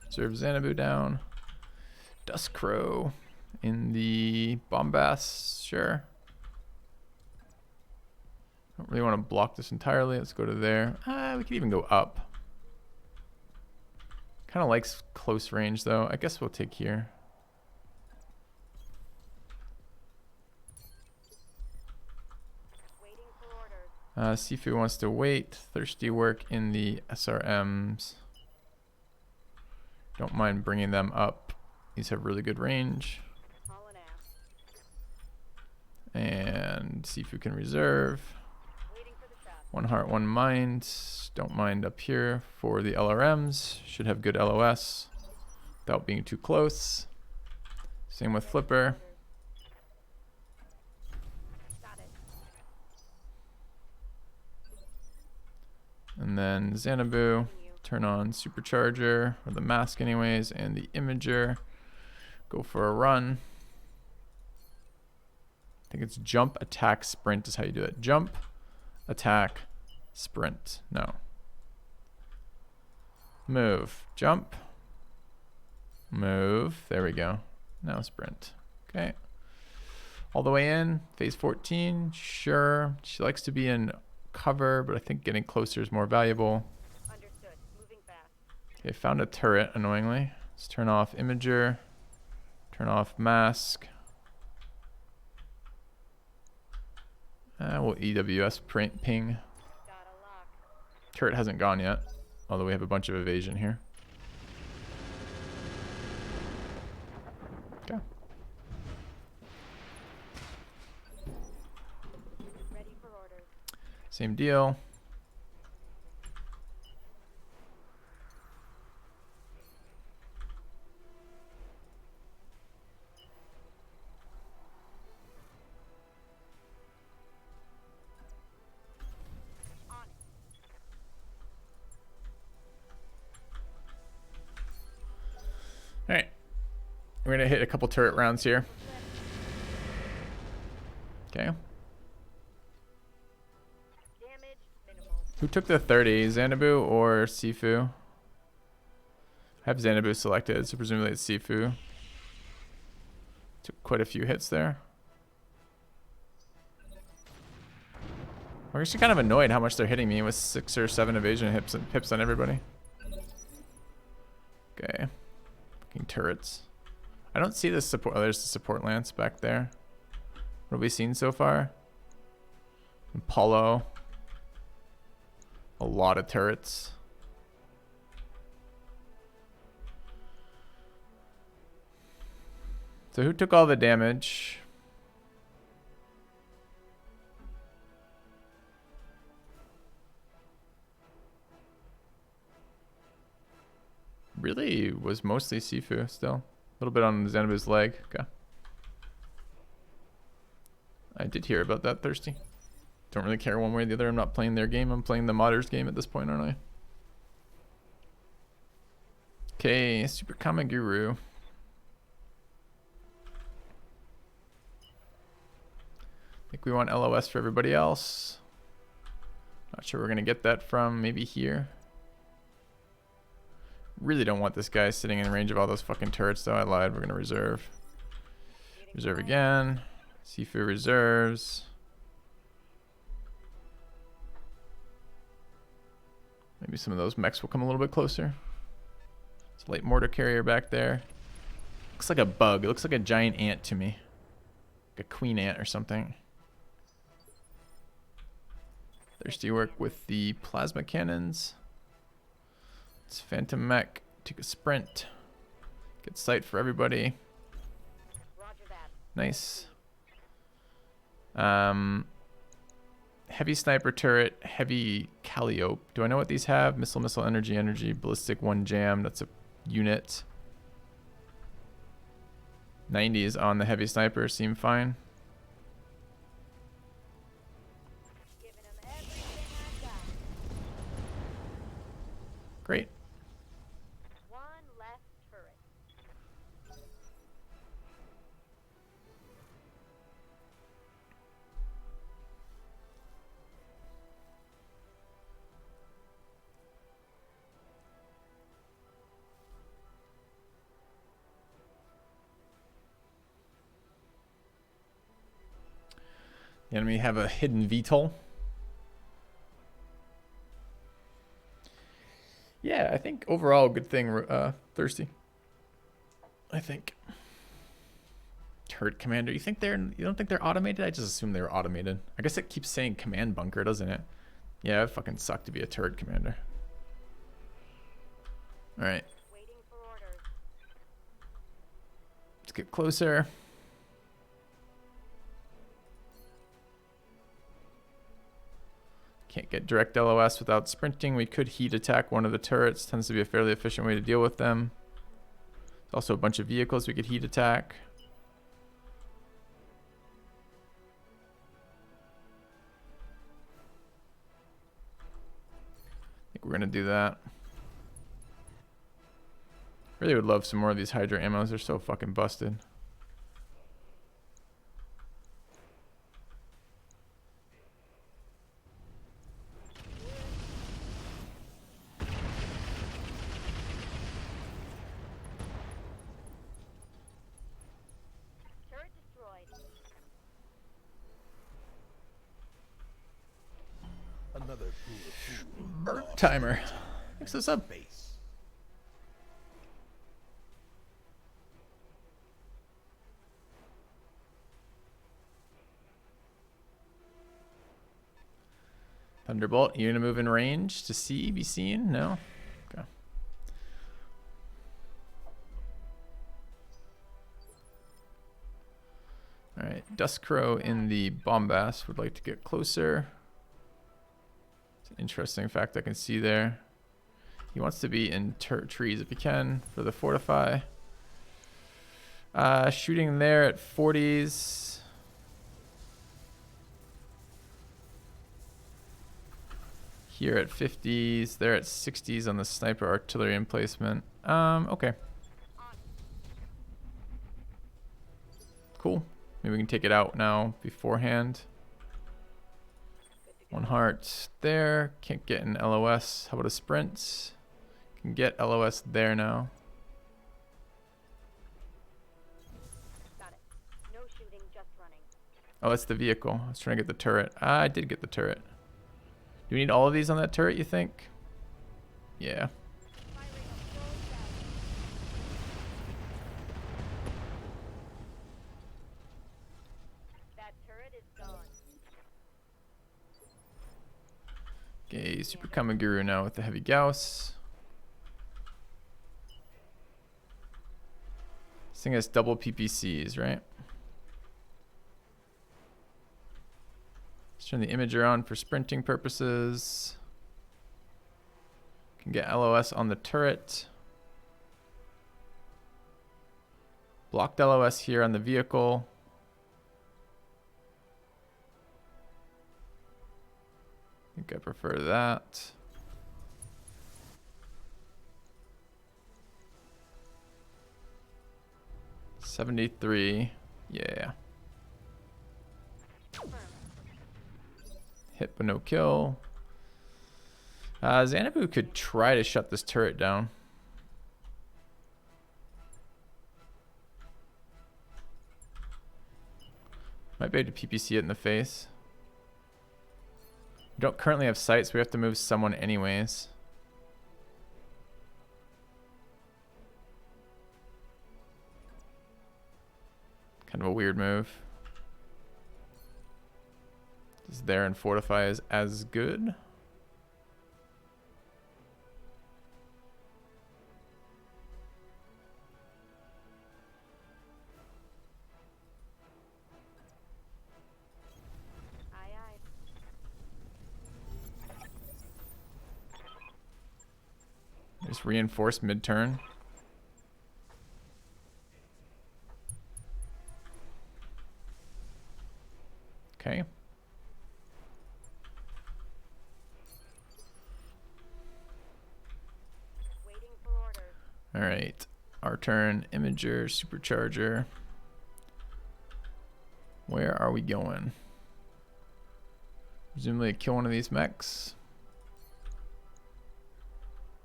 Observe Xanadu down. Dusk Crow in the bombast. Sure. Don't really want to block this entirely. Let's go to there. We could even go up. Kind of likes close range though. I guess we'll take here. Waiting for orders. Sifu wants to wait. Thirsty work in the SRMs. Don't mind bringing them up. These have really good range. Hauling ass. And Sifu can reserve. Waiting for the shot. 1 heart, 1 mind. Don't mind up here for the LRMs. Should have good LOS without being too close. Same with Flipper. Got it. And then Xanadu. Turn on Supercharger, or the mask anyways, and the Imager. Go for a run. I think it's jump, attack, sprint is how you do it. Jump, attack, sprint. No. Move. Jump. Move. There we go. Now sprint. Okay. All the way in. Phase 14. Sure. She likes to be in cover, but I think getting closer is more valuable. Understood. Moving fast. Okay, found a turret, annoyingly. Let's turn off Imager. Turn off Mask. We'll EWS ping. Got a lock. Turret hasn't gone yet, although we have a bunch of evasion here. Okay. Ready for orders. Same deal. On it. All right. We're going to hit a couple turret rounds here. Okay. Damage minimal. Who took the 30? Xanadu or Sifu? I have Xanadu selected, so presumably it's Sifu. Took quite a few hits there. I'm actually kind of annoyed how much they're hitting me with 6 or 7 evasion hips on everybody. Okay. Fucking turrets. I don't see the support. Oh, there's the support lance back there. What have we seen so far? Apollo. A lot of turrets. So who took all the damage? Really was mostly Sifu still. A little bit on Xanabu's leg. Okay. I did hear about that, Thirsty. Don't really care one way or the other. I'm not playing their game. I'm playing the modders game at this point, aren't I? Okay, Super Kama Guru. think we want LOS for everybody else. Not sure we're gonna get that from. Maybe here. Really don't want this guy sitting in range of all those fucking turrets though. I lied. We're gonna reserve. Reserve again. Seafood reserves. Maybe some of those mechs will come a little bit closer. It's a light mortar carrier back there. Looks like a bug. It looks like a giant ant to me. Like a queen ant or something. Thirsty work with the plasma cannons. It's Phantom Mech. Take a sprint. Get sight for everybody. Roger that. Nice. Heavy sniper turret, heavy calliope. Do I know what these have? Missile, energy, ballistic, 1 jam. That's a unit. 90s on the heavy sniper seem fine. Giving them everything I got. Great. One less turret. The enemy have a hidden VTOL. Yeah, I think overall good thing, Thirsty. I think. Turret commander. You don't think they're automated? I just assume they were automated. I guess it keeps saying command bunker, doesn't it? Yeah, it fucking sucked to be a turret commander. Alright. Waiting for orders. Let's get closer. Can't get direct LOS without sprinting. We could heat attack one of the turrets. Tends to be a fairly efficient way to deal with them. There's also a bunch of vehicles we could heat attack. I think we're going to do that. Really would love some more of these Hydra ammos. They're so fucking busted. Turret destroyed. Another pool of Burp timer. Mix this up. base. Thunderbolt, you gonna move in range to see, be seen? No? Okay. Alright, Dust Crow in the Bombast would like to get closer. It's an interesting fact I can see there. He wants to be in trees if he can for the Fortify. Shooting there at 40s. Here at 50s, there at 60s on the sniper artillery emplacement. Okay. Cool. Maybe we can take it out now beforehand. 1 heart there. Can't get an LOS. How about a sprint? Can get LOS there now. Got it. No shooting, just running. Oh, that's the vehicle. I was trying to get the turret. I did get the turret. Do we need all of these on that turret, you think? Yeah. Firing a full shot. That turret is gone. Okay, Super Kamaguru now with the heavy Gauss. This thing has double PPCs, right? Let's turn the imager on for sprinting purposes. Can get LOS on the turret. Blocked LOS here on the vehicle. I think I prefer that. $73. Yeah. Confirmed. Hit but no kill. Xanadu could try to shut this turret down. Might be able to PPC it in the face. We don't currently have sight, so we have to move someone anyways. Kind of a weird move. Is there and fortify is as good. Aye, aye. Just reinforce mid-turn. Okay. Waiting for orders. All right. Our turn. Imager, supercharger. Where are we going? Presumably kill one of these mechs.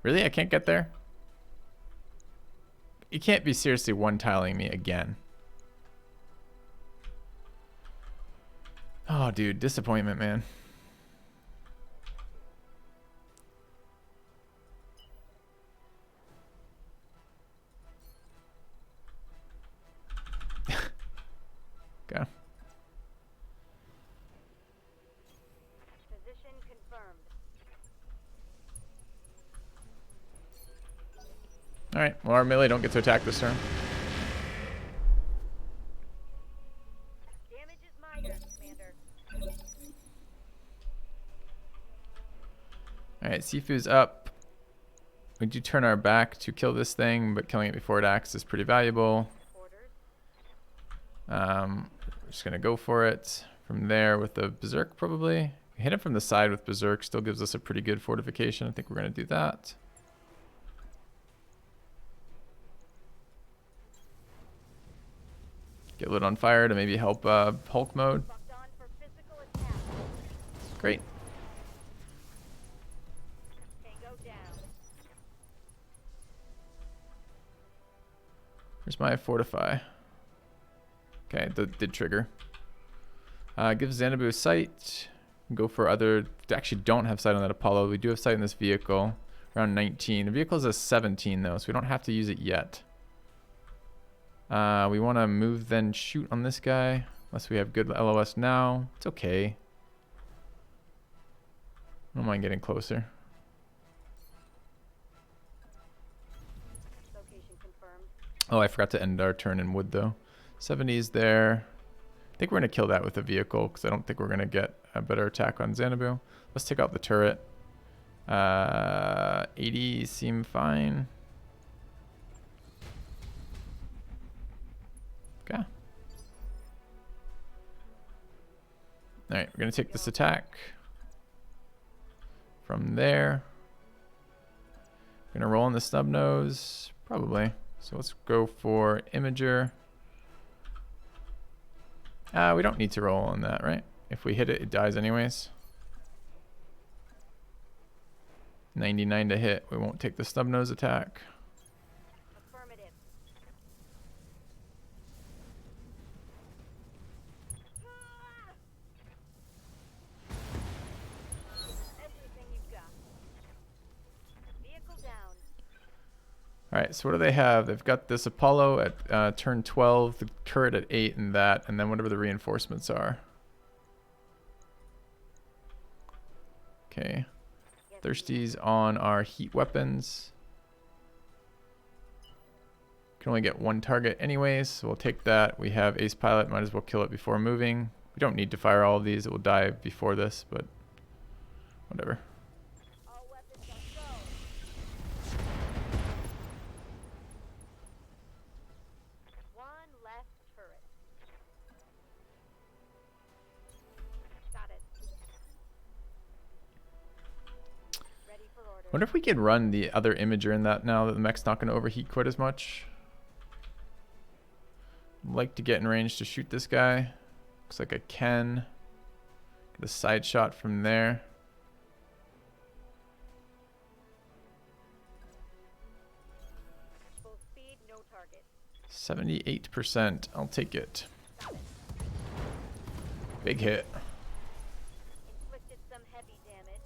Really? I can't get there? You can't be seriously one-tiling me again. Oh, dude. Disappointment, man. Okay. Position confirmed. Alright. Well, our melee don't get to attack this turn. Damage is minor, Commander. Alright, Sifu's up. We do turn our back to kill this thing, but killing it before it acts is pretty valuable. Orders. We're just gonna go for it. From there with the Berserk probably. Hit him from the side with Berserk, still gives us a pretty good fortification. I think we're gonna do that. Get lit on fire to maybe help Hulk mode. Locked on for physical attack. Great. Tango down. Where's my fortify? Okay, did trigger. Gives Xanadu sight. Go for other. We actually don't have sight on that Apollo. We do have sight in this vehicle. Around 19. The vehicle is a 17 though, so we don't have to use it yet. We want to move then shoot on this guy. Unless we have good LOS now. It's okay. I don't mind getting closer. Location confirmed. Oh, I forgot to end our turn in wood though. 70's there. I think we're going to kill that with a vehicle because I don't think we're going to get a better attack on Xanadu. Let's take out the turret. 80 seem fine. Okay. Alright, we're going to take this attack. From there. We're going to roll in the snub nose. Probably. So let's go for Imager. We don't need to roll on that, right? If we hit it, it dies anyways. 99 to hit. We won't take the snub nose attack. Affirmative. Everything you've got. Vehicle down. Alright, so what do they have? They've got this Apollo at turn 12, the turret at 8, and that, and then whatever the reinforcements are. Okay. Thirsty's on our heat weapons. Can only get one target anyways, so we'll take that. We have Ace Pilot, might as well kill it before moving. We don't need to fire all of these, it will die before this, but whatever. All weapons on go. One left turret. Got it. Ready for orders. Wonder if we could run the other Imager in that now that the mech's not going to overheat quite as much. I'd like to get in range to shoot this guy. Looks like I can. Get a side shot from there. Full speed, no target. 78%. I'll take it. Big hit. Inflicted some heavy damage.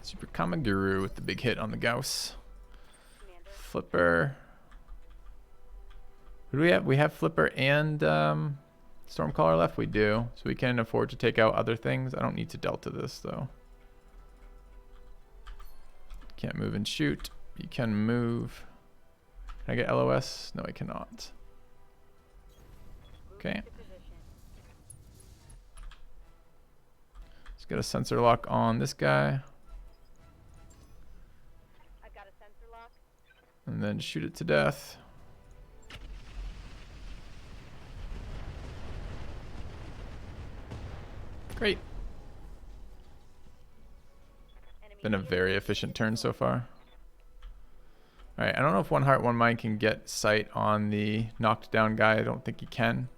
Super Kamaguru with the big hit on the Gauss. Commander. Flipper. Who do we have? We have Flipper and Stormcaller left. We do. So we can afford to take out other things. I don't need to Delta this though. Can't move and shoot. You can move. Can I get LOS? No, I cannot. Okay. Moving to position. Let's get a sensor lock on this guy. I've got a sensor lock. And then shoot it to death. Great. Enemy Been a very efficient turn so far. Alright, I don't know if One Heart, One Mind can get sight on the knocked down guy. I don't think he can.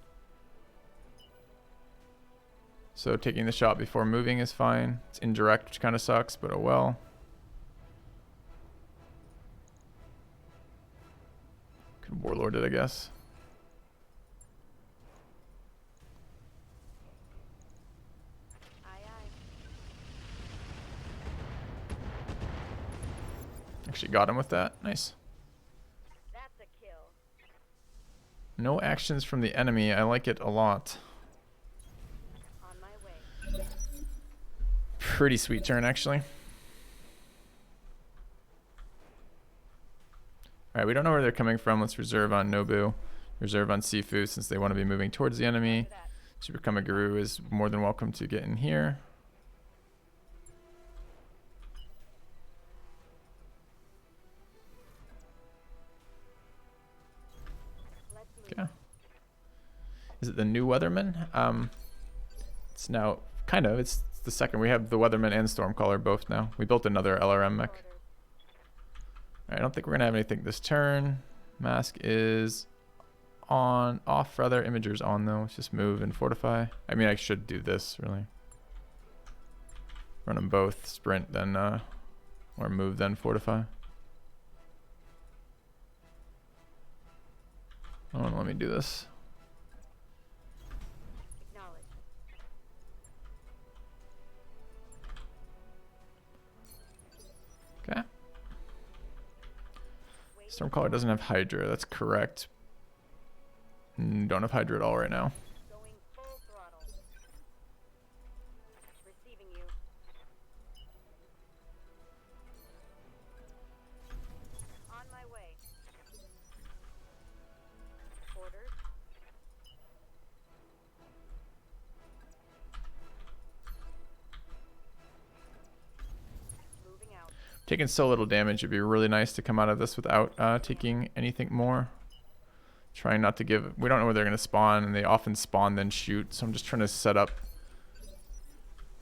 So taking the shot before moving is fine. It's indirect, which kind of sucks, but oh well. Could Warlord it, I guess. Aye, aye. Actually got him with that. Nice. That's a kill. No actions from the enemy. I like it a lot. On my way. Pretty sweet turn, actually. Alright, we don't know where they're coming from. Let's reserve on Nobu. Reserve on Sifu since they want to be moving towards the enemy. After that. Super Kamaguru is more than welcome to get in here. Let's move. Okay. Is it the new Weatherman? It's now kind of. It's the second. We have the Weatherman and Stormcaller both now. We built another LRM mech. Orders. Alright, I don't think we're gonna have anything this turn. Mask is on, off rather. Imager's on though. Let's just move and fortify. I mean, I should do this really. Run them both. Sprint then, or move then fortify. Oh, let me do this. Acknowledge. Okay. Waiting. Stormcaller doesn't have Hydra. That's correct. Don't have Hydra at all right now. Going full throttle. Receiving you. On my way. Orders. Moving out. Taking so little damage, it'd be really nice to come out of this without taking anything more. Trying not to give... We don't know where they're going to spawn, and they often spawn then shoot. So I'm just trying to set up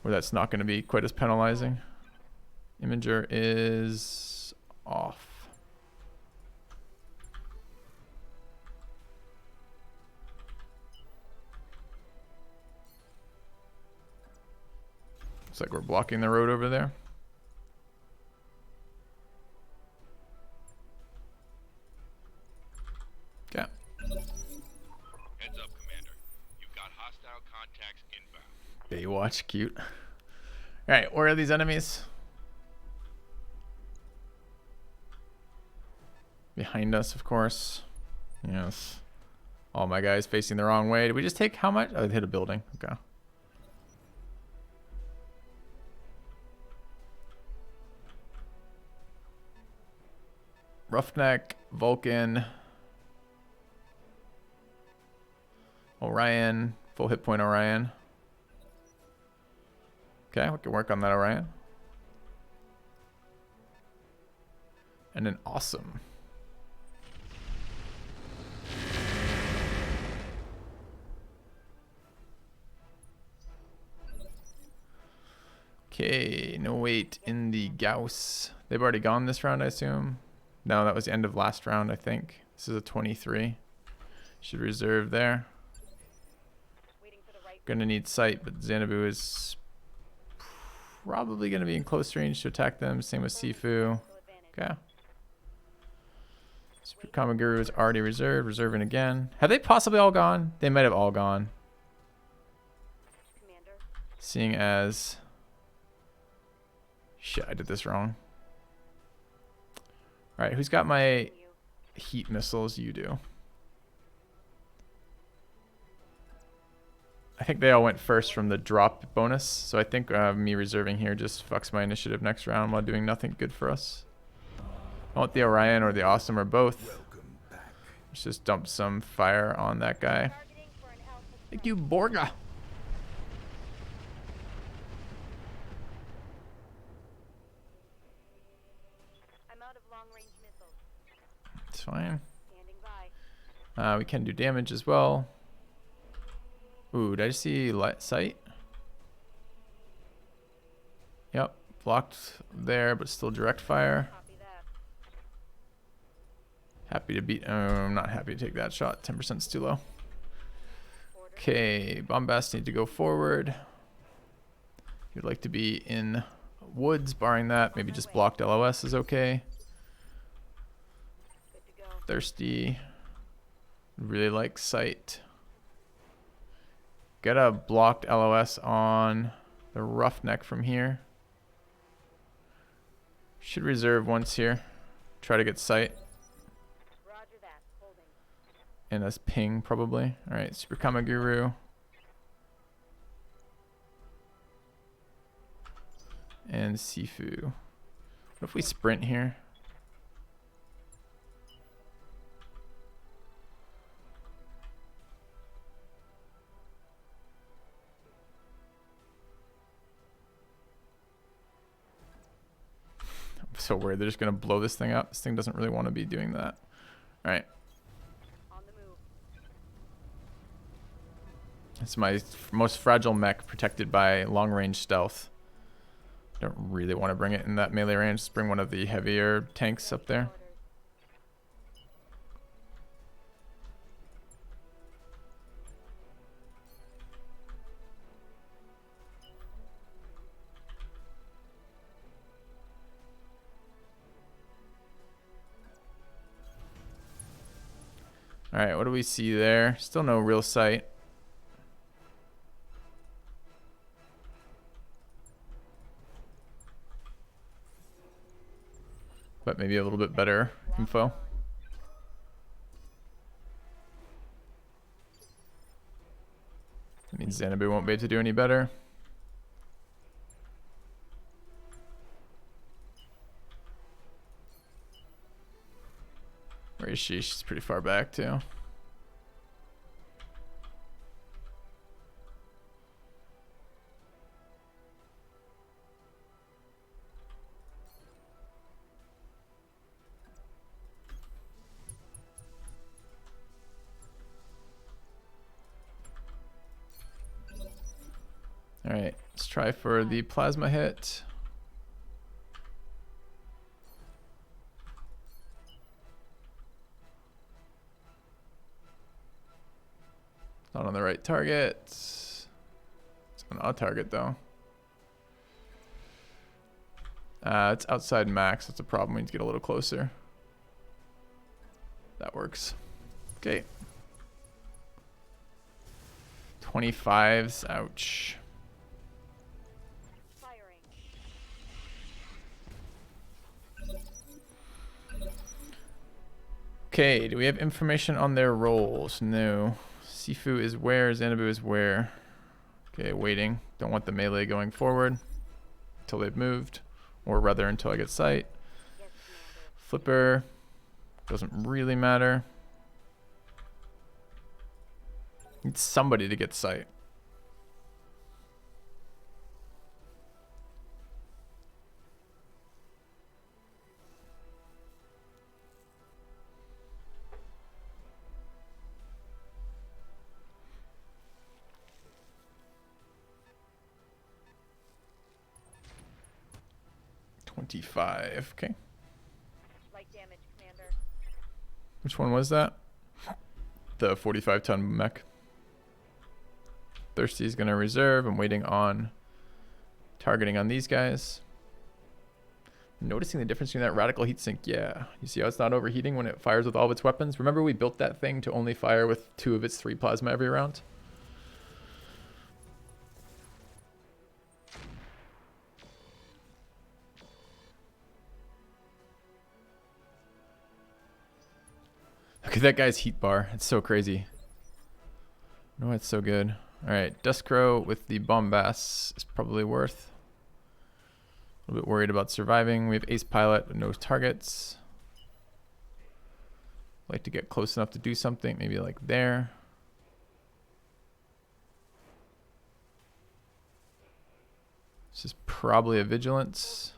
where that's not going to be quite as penalizing. Imager is off. Looks like we're blocking the road over there. Okay. Heads up, Commander. You've got hostile contacts inbound. Baywatch, cute. Alright, where are these enemies? Behind us, of course. Yes. All my guys facing the wrong way. Did we just take how much? Oh, it hit a building. Okay. Roughneck, Vulcan, Orion, full hit point Orion. Okay, we can work on that Orion. And then awesome. Okay, no wait in the Gauss. They've already gone this round, I assume. No, that was the end of last round, I think. This is a 23. Should reserve there. Waiting for the gonna need sight, but Xanadu is probably gonna be in close range to attack them. Same with Sifu. Okay. Super Kamaguru is already reserved. Reserving again. Have they possibly all gone? They might have all gone. Commander. Seeing as... Shit, I did this wrong. Alright, who's got my heat missiles? You do. I think they all went first from the drop bonus, so I think me reserving here just fucks my initiative next round while doing nothing good for us. I want the Orion or the Awesome or both. Let's just dump some fire on that guy. Targeting for an alpha. Thank you, Borga. I'm out of long-range missiles. It's fine. Standing by. We can do damage as well. Ooh, did I see light sight? Yep, blocked there, but still direct fire. Copy that. Happy to beat. I'm not happy to take that shot. 10% is too low. Okay, Bombast need to go forward. You'd like to be in woods, barring that. Maybe just blocked LOS is okay. Good to go. Thirsty. Really like sight. Get a blocked LOS on the Roughneck from here. Should reserve once here. Try to get sight. Roger that. Holding. And as ping probably. Alright, Super Kamaguru. And Sifu. What if we sprint here? I'm so worried they're just gonna blow this thing up. This thing doesn't really want to be doing that. Alright. On the move. It's my most fragile mech protected by long range stealth. Don't really want to bring it in that melee range. Just bring one of the heavier tanks up there. Orders. Alright, what do we see there? Still no real sight. But maybe a little bit better info. That means Xanadu won't be able to do any better. Where is she? She's pretty far back too. Alright, let's try for the plasma hit. Not on the right target. It's on a target though. It's outside max. That's a problem. We need to get a little closer. That works. Okay. 25s. Ouch. Firing. Okay, do we have information on their roles? No. Sifu is where, Xanadu is where. Okay, waiting. Don't want the melee going forward until they've moved, or rather until I get sight. Yes, Commander. Flipper doesn't really matter. Need somebody to get sight. $25. Okay. Light damage, Commander. Which one was that? The 45-ton mech. Thirsty is going to reserve. I'm waiting on targeting on these guys. Noticing the difference between that radical heatsink. Yeah. You see how it's not overheating when it fires with all of its weapons? Remember we built that thing to only fire with 2 of its 3 plasma every round? Look at that guy's heat bar. It's so crazy. No, it's so good. Alright, Dust Crow with the Bombast is probably worth. A little bit worried about surviving. We have Ace Pilot with no targets. Like to get close enough to do something, maybe like there. This is probably a Vigilance.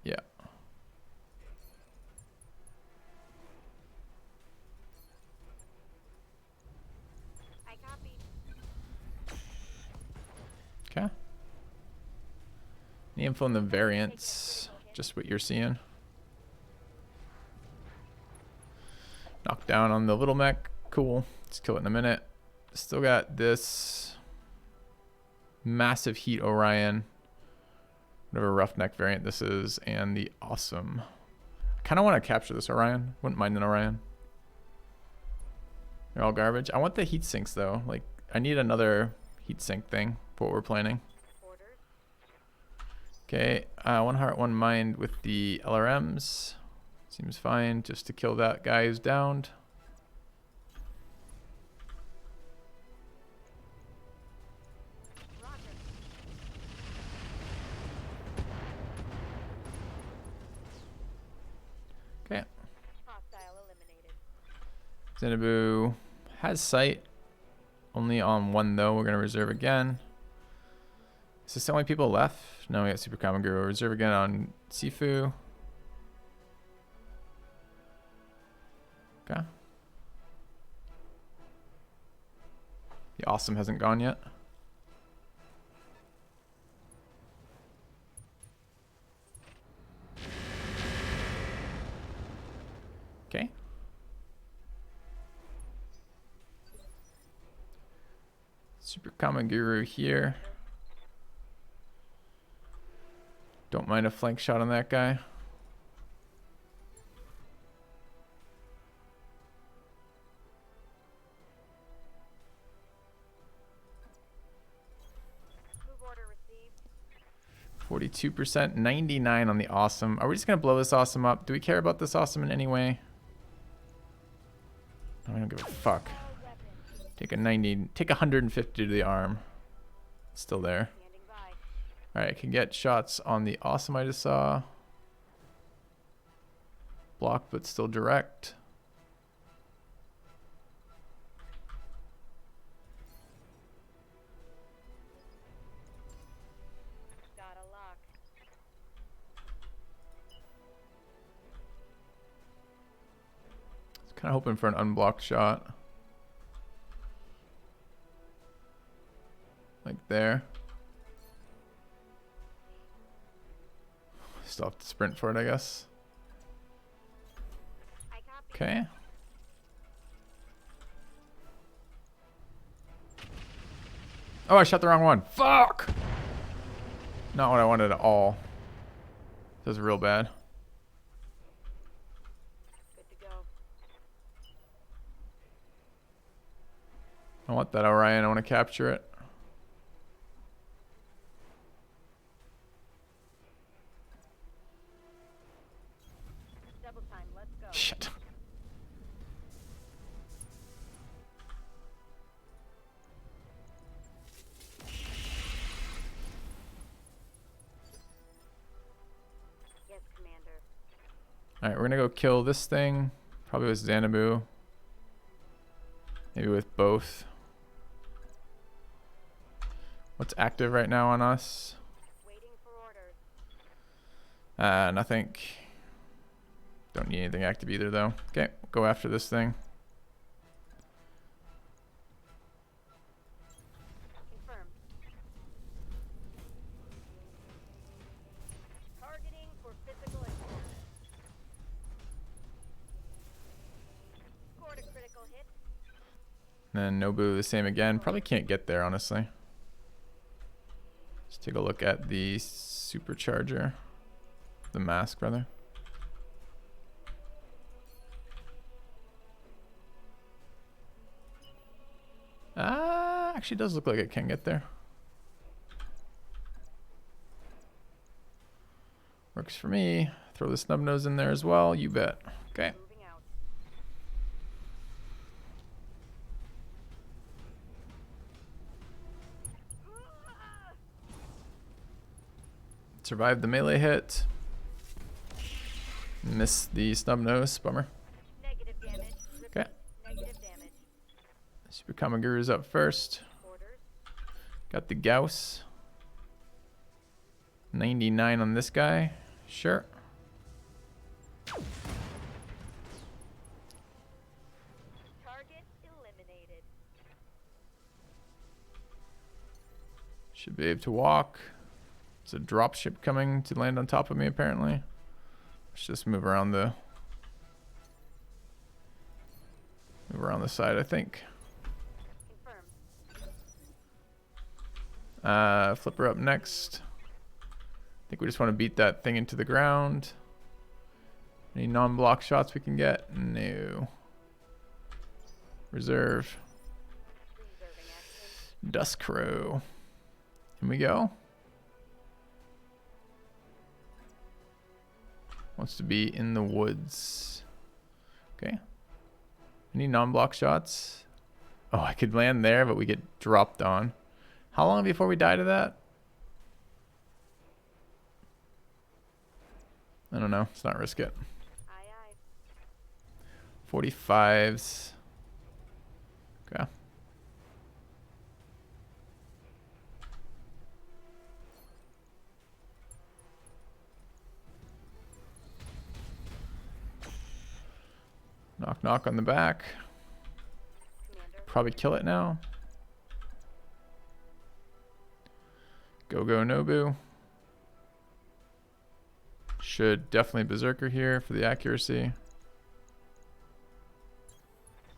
Yeah. I copy. Okay. Any info on the variants? Just what you're seeing. Knock down on the little mech. Cool. Let's kill it in a minute. Still got this massive heat Orion. Whatever roughneck variant this is. And the awesome. I kind of want to capture this Orion. Wouldn't mind an Orion. They're all garbage. I want the heat sinks though. Like, I need another heat sink thing for what we're planning. Orders. Okay, 1 heart, 1 mind with the LRMs. Seems fine just to kill that guy who's downed. Roger. Okay, Hostile eliminated. Xenobu has sight. Only on 1 though. We're going to reserve again. Is this the only people left? No, we got Super Common Guru. Reserve again on Sifu. Okay. The awesome hasn't gone yet. Okay. Super Common Guru here. Don't mind a flank shot on that guy. Move order received. 42%, 99 on the awesome. Are we just gonna blow this awesome up? Do we care about this awesome in any way? No, I don't give a fuck. Take a 90, take 150 to the arm. It's still there. Standing by. Alright, I can get shots on the awesome I just saw. Block, but still direct. Got a lock. Kind of hoping for an unblocked shot. Like there. Still have to sprint for it, I guess. I copy. Okay. Oh, I shot the wrong one. Fuck! Not what I wanted at all. This is real bad. Good to go. I want that Orion. I want to capture it. Double time. Let's go. Shit. Yes, Commander. Alright, we're gonna go kill this thing. Probably with Xanabu. Maybe with both. What's active right now on us? Waiting for orders. Nothing. Don't need anything active either though. Okay, go after this thing. Confirmed. Targeting for physical attack. And then Nobu the same again. Probably can't get there, honestly. Let's take a look at the supercharger. The mask, rather. Actually does look like it can get there. Works for me. Throw the snub nose in there as well. You bet. Okay. Moving out. Survived the melee hit. Missed the snub nose. Bummer. Negative damage. Okay. Negative damage. Super Kamaguru's up first. Orders. Got the Gauss. 99 on this guy. Sure. Target eliminated. Should be able to walk. There's a drop ship coming to land on top of me, apparently. Let's just move around the side, I think. Confirmed. Flipper up next. I think we just want to beat that thing into the ground. Any non-block shots we can get? No. Reserve. Reserving action. Dust Crow. Here we go. Wants to be in the woods. Okay. Any non-block shots? Oh, I could land there, but we get dropped on. How long before we die to that? I don't know. Let's not risk it. Aye, aye. 45s. Okay. Knock, knock on the back. Commander. Probably kill it now. Go, go, Nobu. Should definitely Berserker here for the accuracy.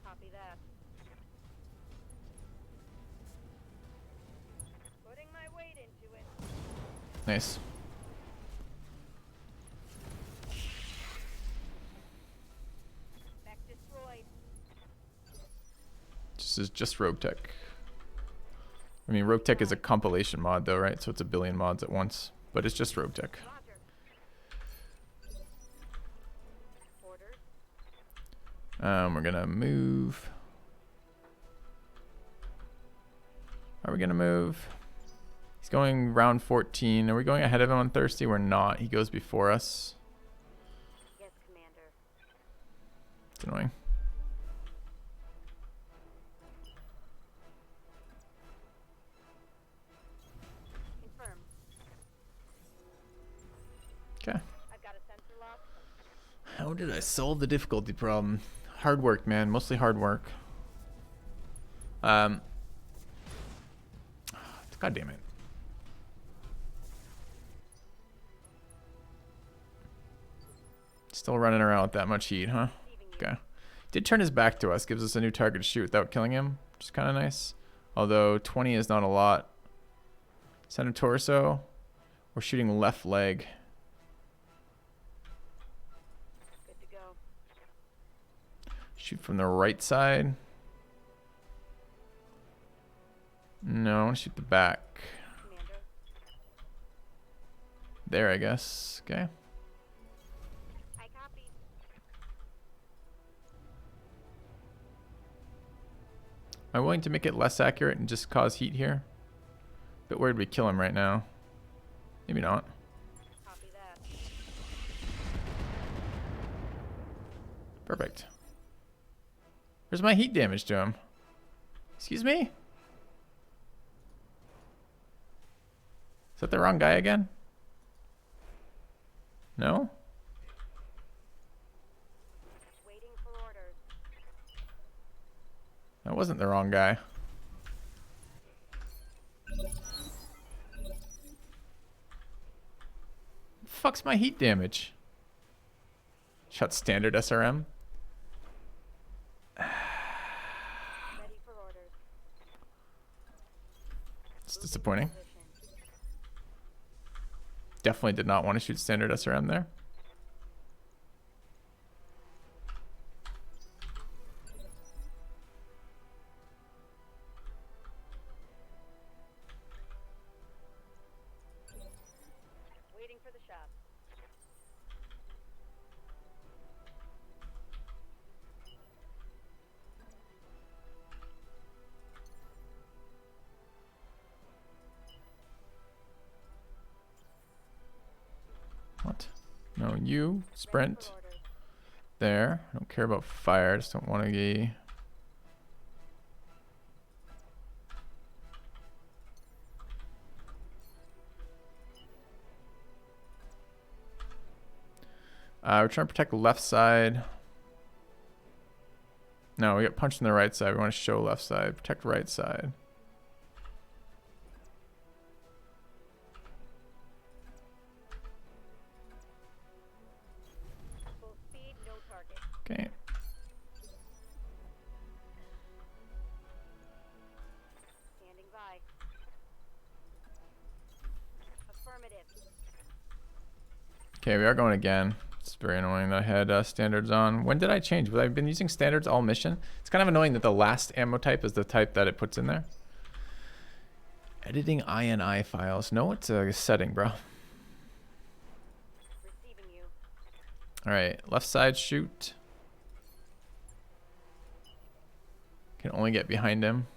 Copy that. Putting my weight into it. Nice. Mech destroyed. This is just Roguetech. I mean, Roguetech is a compilation mod, though, right? So it's a billion mods at once. But it's just Roguetech. Roger. Orders. We're gonna move. Are we gonna move? He's going round 14. Are we going ahead of him on Thirsty? We're not. He goes before us. Yes, Commander. It's annoying. Confirmed. Okay. I've got a sensor lock. How did I solve the difficulty problem? Hard work, man. Mostly hard work. God damn it. Still running around with that much heat, huh? Okay. Did turn his back to us. Gives us a new target to shoot without killing him, which is kind of nice. Although 20 is not a lot. Center torso. We're shooting left leg. Good to go. Shoot from the right side. No, I want to shoot the back. Commander. There, I guess. Okay. I copy. Am I willing to make it less accurate and just cause heat here? Bit worried we kill him right now. Maybe not. Copy that. Perfect. Where's my heat damage to him? Excuse me? Is that the wrong guy again? No? Waiting for orders. That wasn't the wrong guy. Fuck's my heat damage? Shot standard SRM. Ready for orders. disappointing. Definitely did not want to shoot standard SRM there. Waiting for the shop. What? No, you sprint Ready for orders. there. I don't care about fire. I just don't want to be. We're trying to protect the left side. No, we got punched on the right side. We want to show left side. Protect right side. Full speed, no target. Okay. Standing by. Affirmative. Okay, we are going again. It's very annoying that I had standards on. When did I change? Have I been using standards all mission? It's kind of annoying that the last ammo type is the type that it puts in there. Editing INI files. No, it's a setting, bro. Receiving you. All right, left side shoot. Can only get behind him.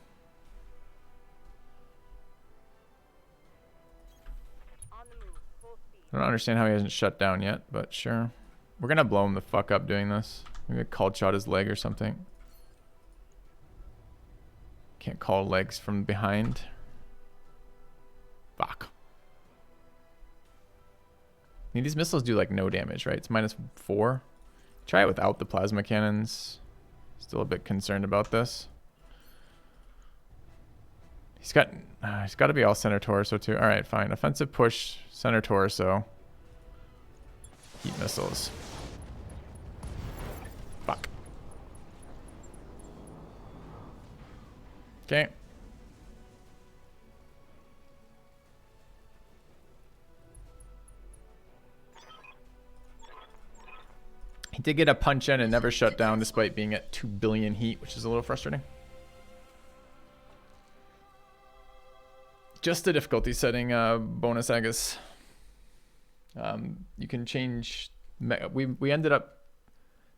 On the move. Full speed. I don't understand how he hasn't shut down yet, but sure. We're gonna blow him the fuck up doing this. Maybe called shot his leg or something. Can't call legs from behind. Fuck. I mean, these missiles do like no damage, right? It's -4. Try it without the plasma cannons. Still a bit concerned about this. He's got to be all center torso too. All right, fine. Offensive push, center torso. Heat missiles. Fuck. Okay. He did get a punch in and never shut down despite being at 2 billion heat, which is a little frustrating. Just the difficulty setting bonus, I guess. You can change. We ended up.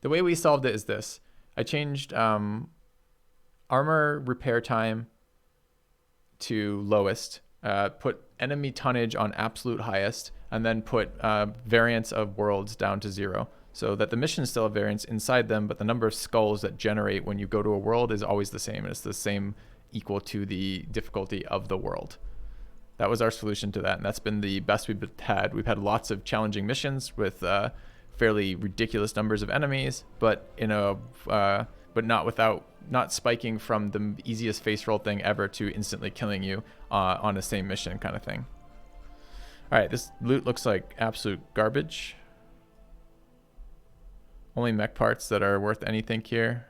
The way we solved it is this. I changed armor repair time to lowest, put enemy tonnage on absolute highest, and then put variance of worlds down to 0. So that the missions still have variance inside them, but the number of skulls that generate when you go to a world is always the same. And it's the same equal to the difficulty of the world. That was our solution to that, and that's been the best we've had. We've had lots of challenging missions with fairly ridiculous numbers of enemies, but not spiking from the easiest face roll thing ever to instantly killing you on the same mission kind of thing. All right, this loot looks like absolute garbage. Only mech parts that are worth anything here.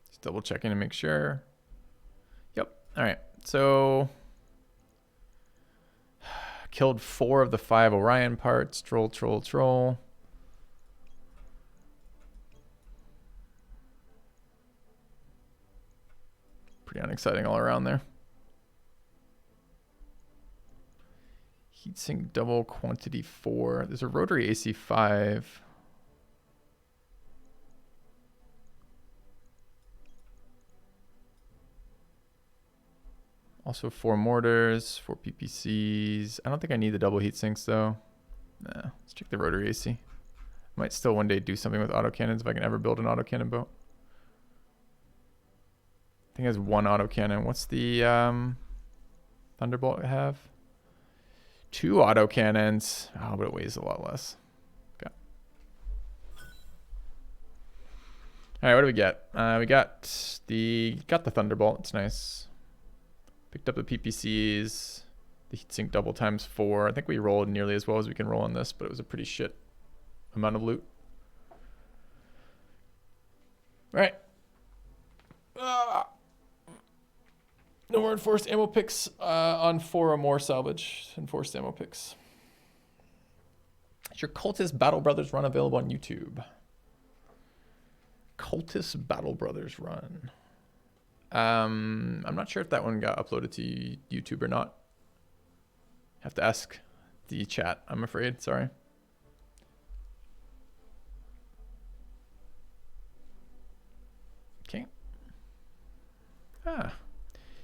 Just double checking to make sure. Yep. All right. So killed 4 of the 5 Orion parts. Troll. Pretty unexciting all around there. Heatsink double quantity 4. There's a rotary AC 5. Also 4 mortars, 4 PPCs. I don't think I need the double heat sinks though. Nah, let's check the rotary AC. Might still one day do something with autocannons if I can ever build an autocannon boat. I think it has 1 autocannon. What's the Thunderbolt have? 2 autocannons. Oh, but it weighs a lot less. Okay. All right, what do we get? We got the Thunderbolt. It's nice. Picked up the PPCs. The heatsink double times 4. I think we rolled nearly as well as we can roll on this, but it was a pretty shit amount of loot. All right. No more enforced ammo picks on 4 or more salvage. Enforced ammo picks. Is your Cultist Battle Brothers run available on YouTube? Cultist Battle Brothers run. I'm not sure if that one got uploaded to YouTube or not. Have to ask the chat, I'm afraid. Sorry. Okay.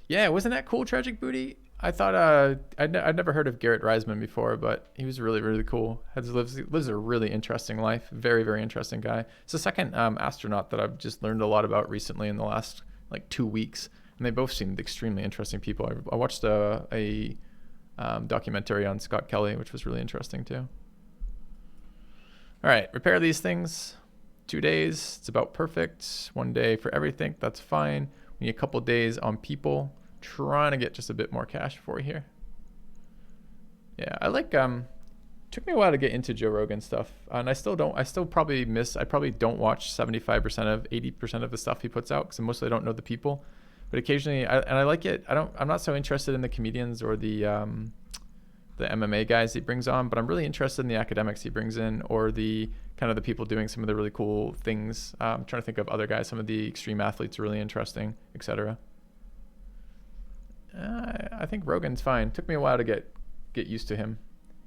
Yeah, wasn't that cool, Tragic Booty? I thought I'd never heard of Garrett Reisman before, but he was really, really cool. Lives a really interesting life. Very, very interesting guy. It's the second astronaut that I've just learned a lot about recently in the last like 2 weeks, and they both seemed extremely interesting people. I watched a documentary on Scott Kelly, which was really interesting too. All right, repair these things. 2 days, it's about perfect. 1 day for everything, that's fine. We need a couple days on people. Trying to get just a bit more cash for you here. Yeah, I like took me a while to get into Joe Rogan stuff, and I probably don't watch 75% of 80% of the stuff he puts out because mostly I don't know the people, but occasionally I like it. I'm not so interested in the comedians or the MMA guys he brings on, but I'm really interested in the academics he brings in, or the kind of the people doing some of the really cool things. I'm trying to think of other guys. Some of the extreme athletes are really interesting, etc. I think Rogan's fine. Took me a while to get used to him,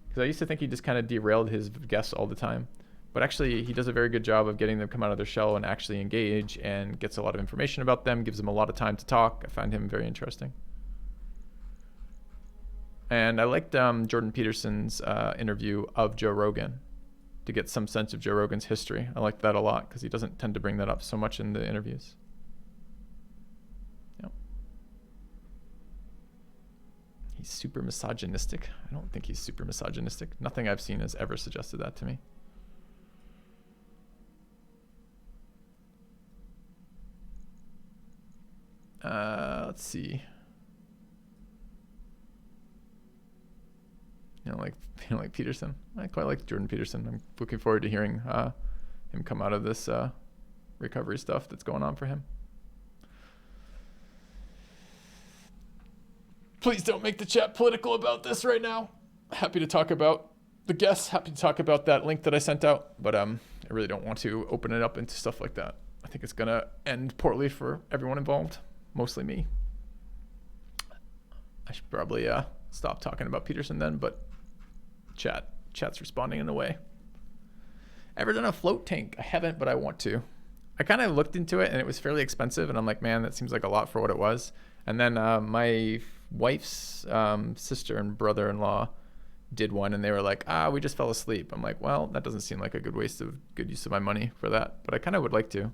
because I used to think he just kind of derailed his guests all the time, but actually he does a very good job of getting them come out of their shell and actually engage, and gets a lot of information about them, gives them a lot of time to talk. I find him very interesting. And I liked Jordan Peterson's interview of Joe Rogan to get some sense of Joe Rogan's history. I liked that a lot because he doesn't tend to bring that up so much in the interviews. He's super misogynistic. I don't think he's super misogynistic. Nothing I've seen has ever suggested that to me. Let's see. You know, like Peterson. I quite like Jordan Peterson. I'm looking forward to hearing him come out of this recovery stuff that's going on for him. Please don't make the chat political about this right now. Happy to talk about the guests. Happy to talk about that link that I sent out. But I really don't want to open it up into stuff like that. I think it's going to end poorly for everyone involved. Mostly me. I should probably stop talking about Peterson then, but chat's responding in a way. Ever done a float tank? I haven't, but I want to. I kind of looked into it and it was fairly expensive, and I'm like, man, that seems like a lot for what it was. And then my wife's sister and brother-in-law did one, and they were like, we just fell asleep. I'm like, well, that doesn't seem like a good use of my money for that, but I kind of would like to.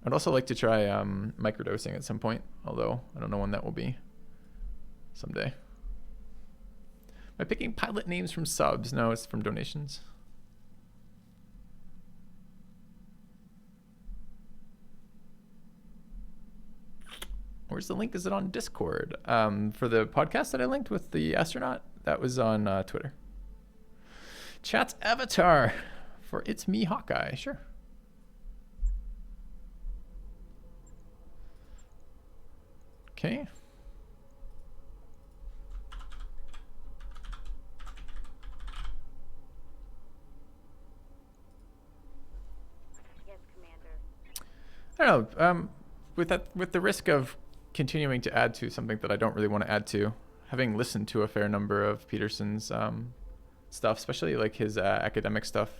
I'd also like to try microdosing at some point, although I don't know when that will be. Someday. Am I picking pilot names from subs? No, it's from donations. Where's the link? Is it on Discord? For the podcast that I linked with the astronaut, that was on Twitter. Chat's avatar for It's Me Hawkeye. Sure. Okay. Yes, Commander. I don't know. With the risk of continuing to add to something that I don't really want to add to, having listened to a fair number of Peterson's stuff, especially like his academic stuff,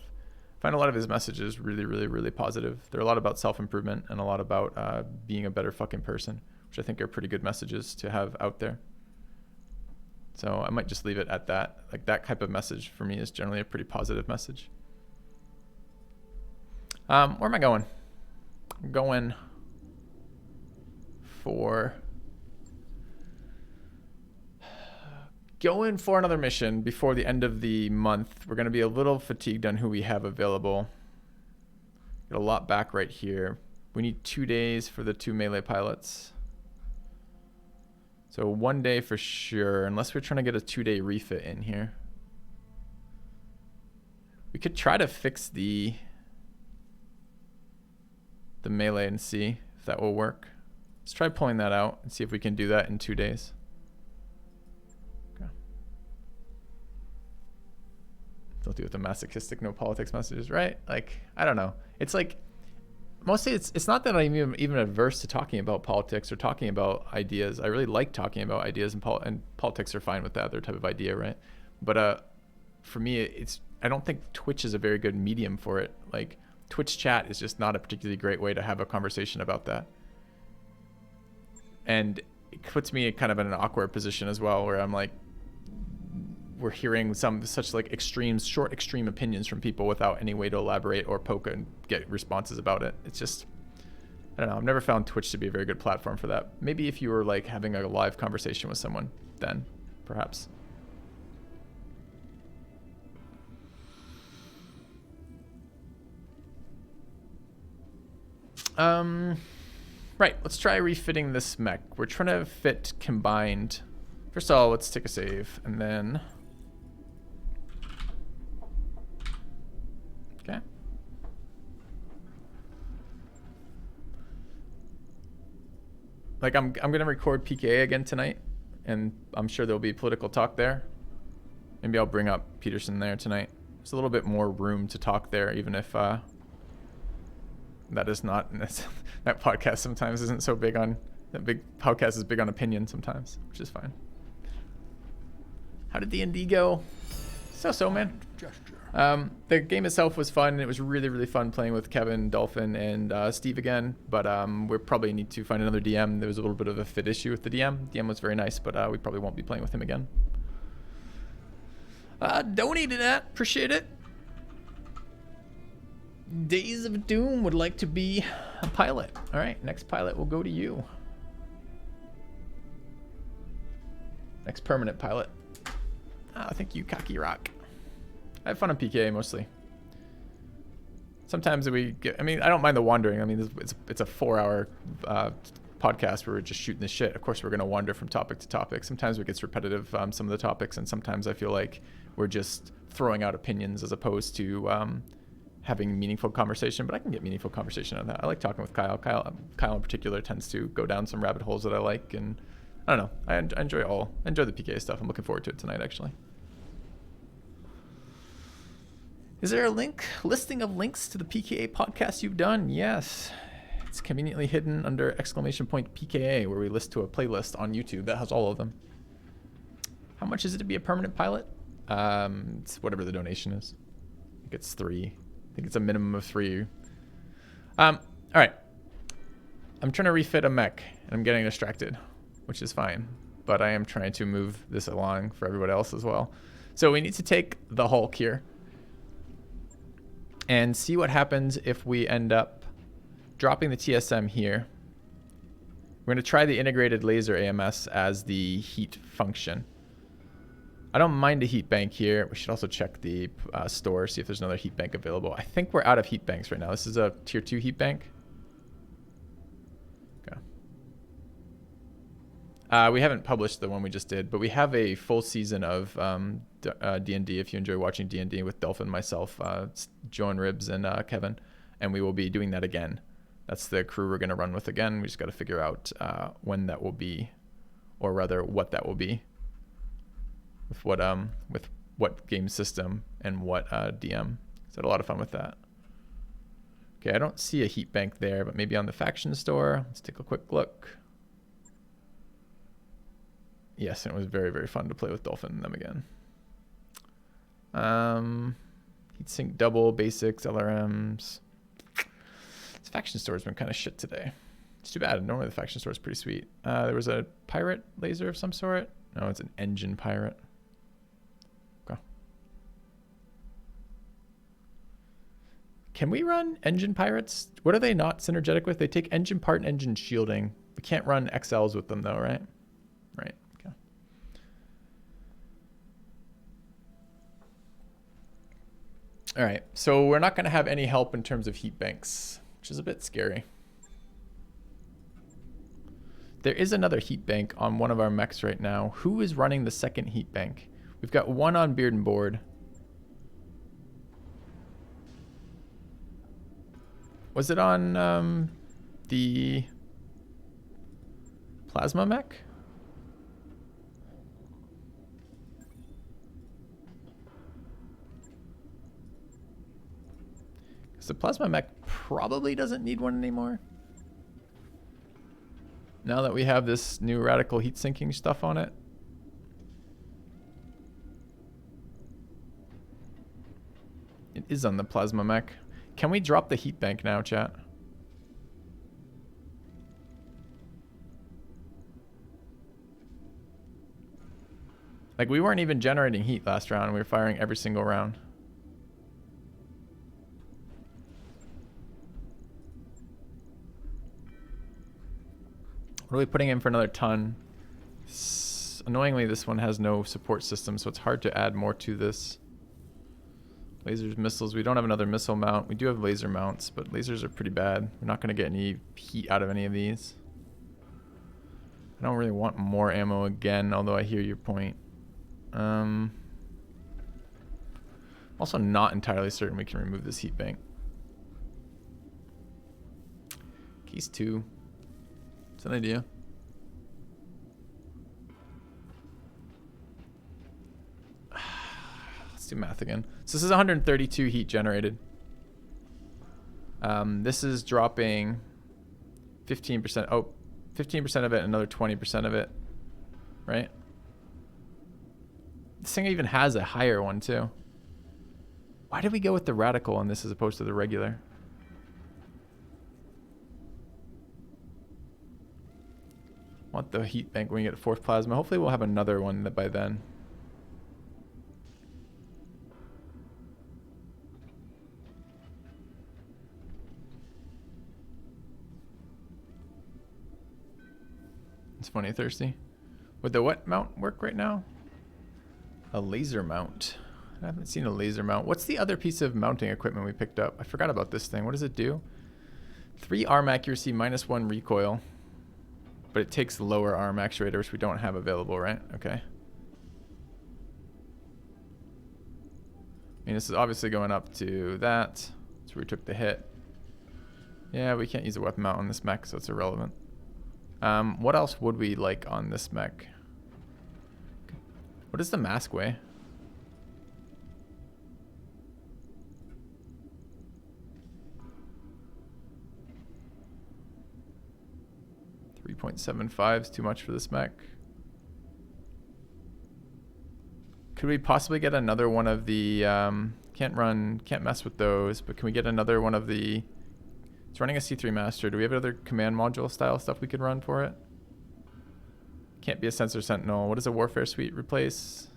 I find a lot of his messages really, really, really positive. They're a lot about self-improvement and a lot about being a better fucking person, which I think are pretty good messages to have out there. So I might just leave it at that. Like that type of message for me is generally a pretty positive message. Where am I going? I'm going for another mission before the end of the month. We're going to be a little fatigued on who we have available. Got a lot back right here. We need 2 days for the 2 melee pilots. So 1 day for sure, unless we're trying to get a 2-day refit in here. We could try to fix the melee and see if that will work. Let's try pulling that out and see if we can do that in 2 days. Okay. Don't do with the masochistic no politics messages, right? Like, I don't know. It's like, mostly it's not that I'm even adverse to talking about politics or talking about ideas. I really like talking about ideas, and politics are fine with that other type of idea, right? But for me, I don't think Twitch is a very good medium for it. Like, Twitch chat is just not a particularly great way to have a conversation about that. And it puts me kind of in an awkward position as well, where I'm like, we're hearing such like short extreme opinions from people without any way to elaborate or poke and get responses about it. It's just, I don't know. I've never found Twitch to be a very good platform for that. Maybe if you were like having a live conversation with someone, then perhaps. Right, let's try refitting this mech. We're trying to fit combined. First of all, let's take a save, and then... Okay. Like, I'm gonna record PKA again tonight, and I'm sure there'll be political talk there. Maybe I'll bring up Peterson there tonight. There's a little bit more room to talk there, even if, that is not that podcast sometimes isn't so big on that big podcast is big on opinion sometimes, which is fine. How did D&D go? So man. The game itself was fun. It was really fun playing with Kevin, Dolphin, and Steve again. But we probably need to find another DM. There was a little bit of a fit issue with the DM. DM was very nice, but we probably won't be playing with him again. Donated that. Appreciate it. Days of Doom would like to be a pilot. All right, next pilot will go to you. Next permanent pilot. Oh, thank you, Cocky Rock. I have fun on PKA mostly. Sometimes we get, I mean, I don't mind the wandering. I mean, it's a 4-hour podcast where we're just shooting the shit. Of course, we're going to wander from topic to topic. Sometimes it gets repetitive, some of the topics, and sometimes I feel like we're just throwing out opinions as opposed to having meaningful conversation, but I can get meaningful conversation on that. I like talking with Kyle. Kyle in particular tends to go down some rabbit holes that I like, and I don't know. I enjoy the PKA stuff. I'm looking forward to it tonight, actually. Is there a listing of links to the PKA podcast you've done? Yes. It's conveniently hidden under !PKA, where we list to a playlist on YouTube that has all of them. How much is it to be a permanent pilot? It's whatever the donation is. I think it's 3. I think it's a minimum of 3. All right. I'm trying to refit a mech, and I'm getting distracted, which is fine. But I am trying to move this along for everybody else as well. So we need to take the Hulk here and see what happens if we end up dropping the TSM here. We're going to try the integrated laser AMS as the heat function. I don't mind a heat bank here. We should also check the store, see if there's another heat bank available. I think we're out of heat banks right now. This is a tier 2 heat bank. Okay. We haven't published the one we just did, but we have a full season of D&D. If you enjoy watching D&D with Dolphin, myself, Joe and Ribs, and Kevin, and we will be doing that again. That's the crew we're going to run with again. We just got to figure out when that will be, or rather what that will be. With what game system and what DM. So I had a lot of fun with that. Okay, I don't see a heat bank there, but maybe on the faction store. Let's take a quick look. Yes, and it was very fun to play with Dolphin and them again. Heatsink double, basics, LRMs. This faction store has been kind of shit today. It's too bad. Normally the faction store is pretty sweet. There was a pirate laser of some sort. No, it's an engine pirate. Can we run engine pirates? What are they not synergetic with? They take engine part and engine shielding. We can't run XLs with them though, right? Right, okay. All right, so we're not gonna have any help in terms of heat banks, which is a bit scary. There is another heat bank on one of our mechs right now. Who is running the second heat bank? We've got one on Beard and Board. Was it on the plasma mech? Because the plasma mech probably doesn't need one anymore. Now that we have this new radical heat sinking stuff on it. It is on the plasma mech. Can we drop the heat bank now, chat? Like, we weren't even generating heat last round. We were firing every single round. What are we putting in for another ton? Annoyingly, this one has no support system, so it's hard to add more to this. Lasers, missiles. We don't have another missile mount. We do have laser mounts, but lasers are pretty bad. We're not going to get any heat out of any of these. I don't really want more ammo again, although I hear your point. Also not entirely certain we can remove this heat bank. Keys 2. It's an idea. Let's do math again. So this is 132 heat generated. This is dropping 15%. Oh, 15% of it, another 20% of it. Right? This thing even has a higher one too. Why did we go with the radical on this as opposed to the regular? Want the heat bank when we get 4th plasma. Hopefully we'll have another one by then. It's funny, Thirsty. Would the what mount work right now? A laser mount. I haven't seen a laser mount. What's the other piece of mounting equipment we picked up? I forgot about this thing. What does it do? 3 arm accuracy, -1 recoil. But it takes lower arm actuator, which we don't have available, right? Okay. I mean, this is obviously going up to that. That's where we took the hit. Yeah, we can't use a weapon mount on this mech, so it's irrelevant. What else would we like on this mech? What does the mask weigh? .75 is too much for this mech. Could we possibly get another one of the can't mess with those, but can we get another one of the, it's running a C3 master. Do we have other command module style stuff we could run for it? Can't be a sensor sentinel. What does a warfare suite replace?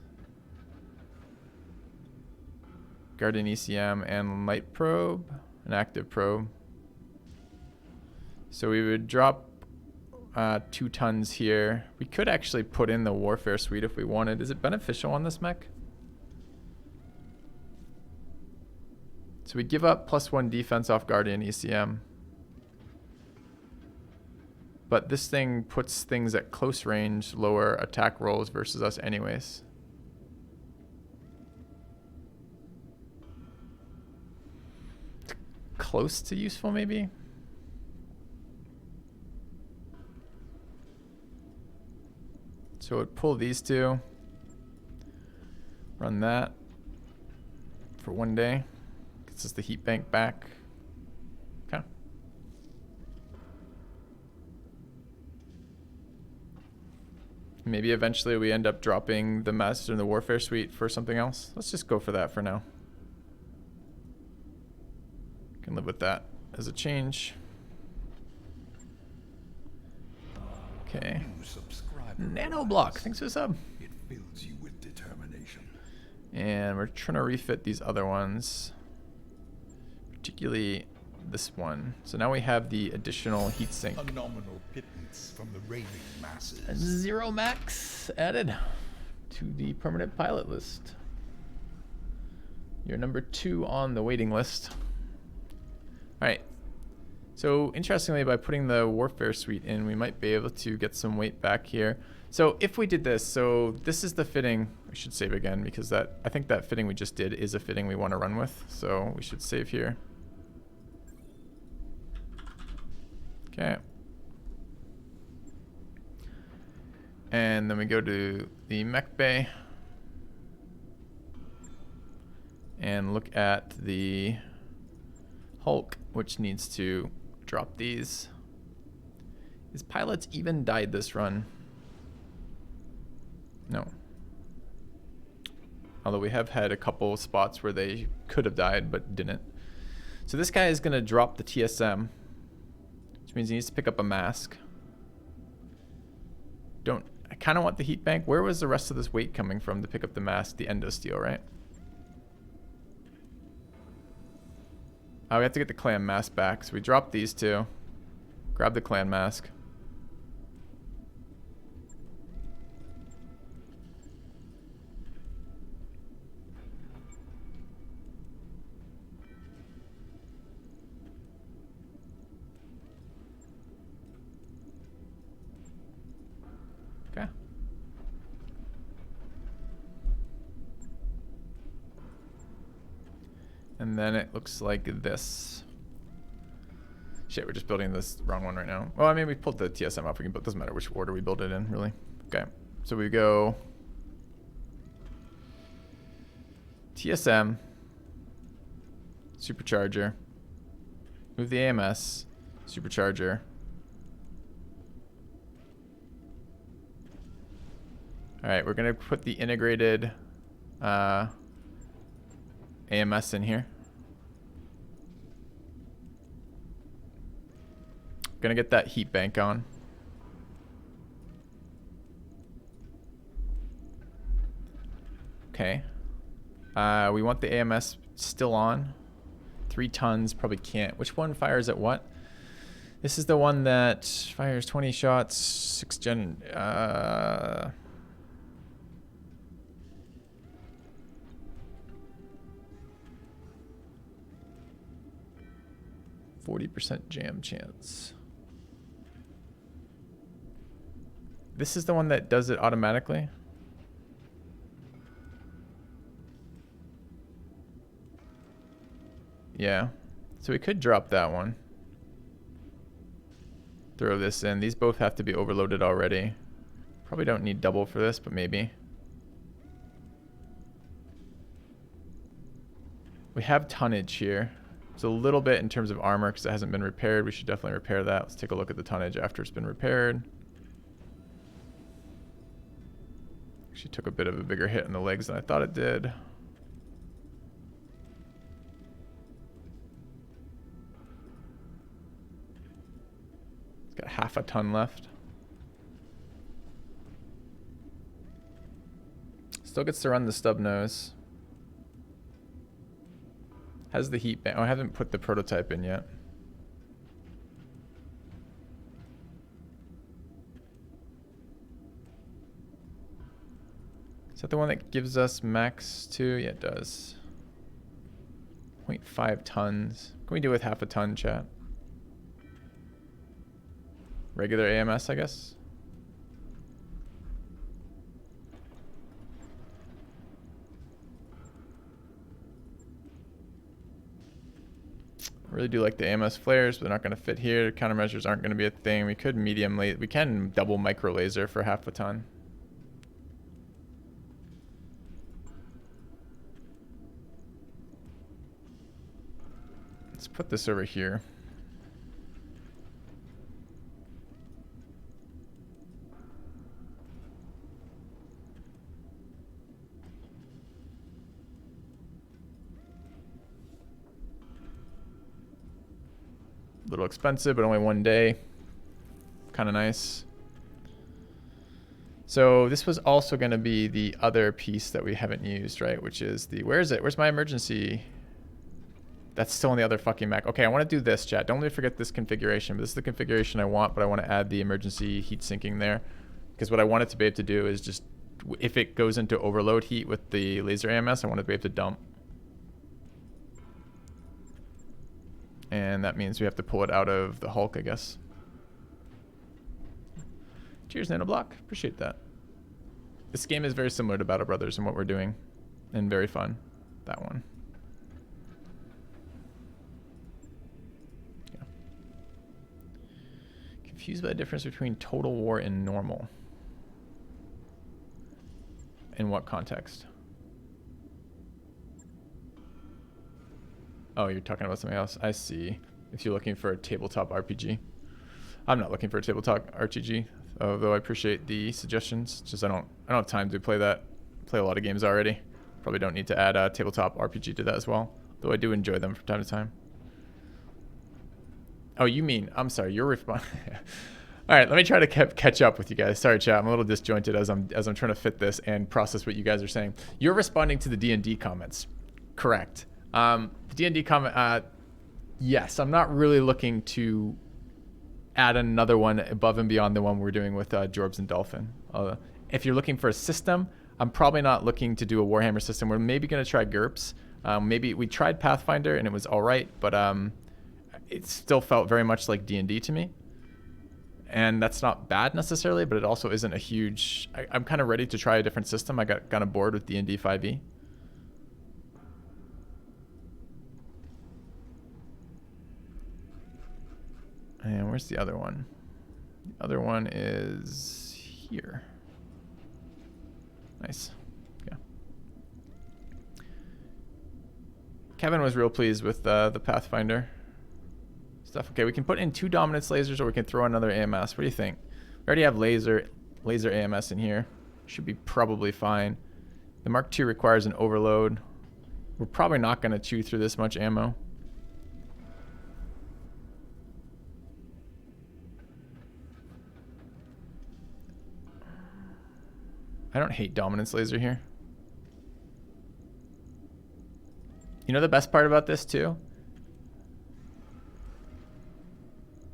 Guardian ECM and light probe, an active probe. So we would drop 2 tons here. We could actually put in the warfare suite if we wanted. Is it beneficial on this mech? So we give up +1 defense off Guardian ECM. But this thing puts things at close range, lower attack rolls versus us anyways. Close to useful maybe? So it would pull these 2. Run that for 1 day. Gets us the heat bank back. Okay. Maybe eventually we end up dropping the Master and the Warfare Suite for something else. Let's just go for that for now. Can live with that as a change. Okay. Nanoblock, thanks for the sub. It fills you with determination. And we're trying to refit these other ones, particularly this one. So now we have the additional heatsink. A nominal pittance from the raving masses. 0 max added to the permanent pilot list. You're number 2 on the waiting list. All right. So interestingly, by putting the warfare suite in, we might be able to get some weight back here. So if we did this, so this is the fitting. I should save again because I think that fitting we just did is a fitting we want to run with. So we should save here. Okay. And then we go to the mech bay and look at the Hulk, which needs to drop these. His pilots even died this run. No. Although we have had a couple spots where they could have died but didn't. So this guy is going to drop the TSM, which means he needs to pick up a mask. I kind of want the heat bank. Where was the rest of this weight coming from to pick up the mask? The endo steel, right? Oh, we have to get the clan mask back. So we drop these two. Grab the clan mask. Okay. And then it looks like this. Shit, we're just building this wrong one right now. Well, I mean, we pulled the TSM up. We can, but it doesn't matter which order we build it in, really. Okay, so we go TSM, supercharger, move the AMS, supercharger. All right, we're gonna put the integrated AMS in here. Gonna get that heat bank on. Okay. We want the AMS still on. 3 tons, probably can't. Which one fires at what? This is the one that fires 20 shots, 6 gen. 40% jam chance. This is the one that does it automatically. Yeah. So we could drop that one. Throw this in. These both have to be overloaded already. Probably don't need double for this, but maybe. We have tonnage here. It's a little bit in terms of armor because it hasn't been repaired. We should definitely repair that. Let's take a look at the tonnage after it's been repaired. Actually took a bit of a bigger hit in the legs than I thought it did. It's got half a ton left. Still gets to run the stub nose. Has the heat bank. Oh, I haven't put the prototype in yet. Is that the one that gives us max 2? Yeah, it does. 0.5 tons. What can we do with half a ton, chat? Regular AMS, I guess. I really do like the AMS flares, but they're not going to fit here. Countermeasures aren't going to be a thing. We could we can double micro laser for half a ton. Let's put this over here. A little expensive, but only 1 day. Kind of nice. So this was also going to be the other piece that we haven't used, right? Which is the, where is it? Where's my emergency? That's still on the other fucking Mac. Okay, I want to do this, chat. Don't let me forget this configuration. But this is the configuration I want, but I want to add the emergency heat sinking there. Because what I want it to be able to do is just, if it goes into overload heat with the laser AMS, I want it to be able to dump. And that means we have to pull it out of the Hulk, I guess. Cheers, Nanoblock. Appreciate that. This game is very similar to Battle Brothers and what we're doing. And very fun. That one. Yeah. Confused by the difference between Total War and normal. In what context? Oh, you're talking about something else. I see. If you're looking for a tabletop RPG. I'm not looking for a tabletop RPG, although I appreciate the suggestions. Just I don't have time to play that. Play a lot of games already. Probably don't need to add a tabletop RPG to that as well. Though I do enjoy them from time to time. Oh, you mean, I'm sorry, you're responding. All right, let me try to catch up with you guys. Sorry, chat, I'm a little disjointed as I'm trying to fit this and process what you guys are saying. You're responding to the D&D comments, correct? The D&D comment, yes, I'm not really looking to add another one above and beyond the one we're doing with Jorbs and Dolphin. If you're looking for a system, I'm probably not looking to do a Warhammer system. We're maybe going to try GURPS. Maybe we tried Pathfinder and it was all right, but it still felt very much like D&D to me. And that's not bad necessarily, but it also isn't a huge... I'm kind of ready to try a different system. I got kind of bored with D&D 5e. And where's the other one? The other one is here. Nice. Yeah. Kevin was real pleased with the Pathfinder stuff. Okay, we can put in 2 dominance lasers or we can throw another AMS. What do you think? We already have laser AMS in here. Should be probably fine. The Mark II requires an overload. We're probably not going to chew through this much ammo. I don't hate dominance laser here. You know the best part about this too?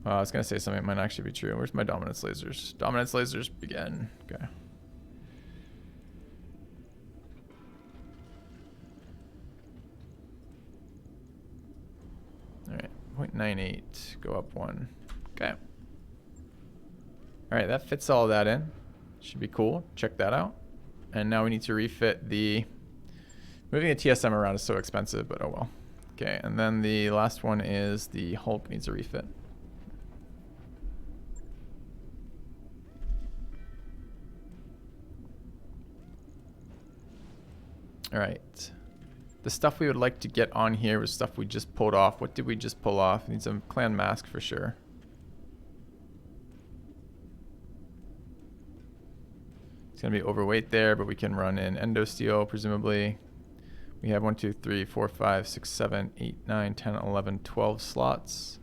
I was going to say something that might actually be true. Where's my dominance lasers? Dominance lasers begin. Okay. All right, 0.98, go up 1. Okay. All right, that fits all of that in. Should be cool. Check that out. And now we need to refit the... Moving the TSM around is so expensive, but oh well. Okay, and then the last one is the Hulk needs a refit. All right. The stuff we would like to get on here was stuff we just pulled off. What did we just pull off? Needs a clan mask for sure. It's going to be overweight there, but we can run in endo steel, presumably. We have 1, 2, 3, 4, 5, 6, 7, 8, 9, 10, 11, 12 slots.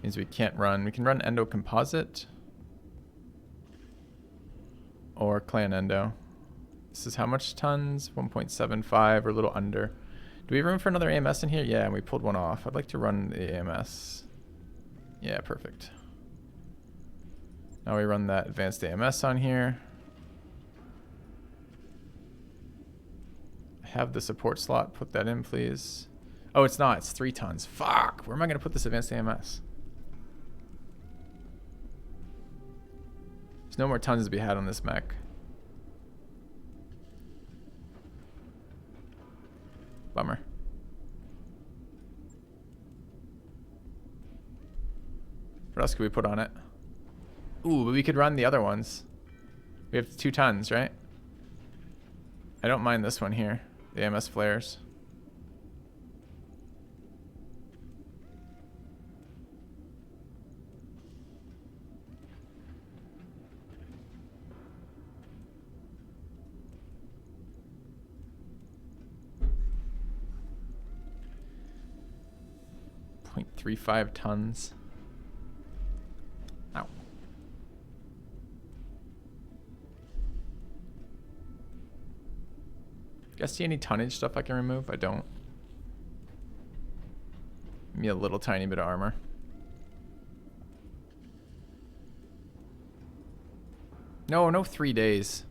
Means we can't run. We can run endo composite or clan endo. This is how much tons? 1.75 or a little under. Do we have room for another AMS in here? Yeah, and we pulled one off. I'd like to run the AMS. Yeah, perfect. Now we run that advanced AMS on here. Have the support slot. Put that in, please. Oh, it's not. It's 3 tons. Fuck. Where am I going to put this advanced AMS? There's no more tons to be had on this mech. Bummer. What else could we put on it? Ooh, but we could run the other ones. We have 2 tons, right? I don't mind this one here. The AMS flares. .35 tons. Ow. Guys, see any tonnage stuff I can remove? I don't. Give me a little tiny bit of armor. No 3 days.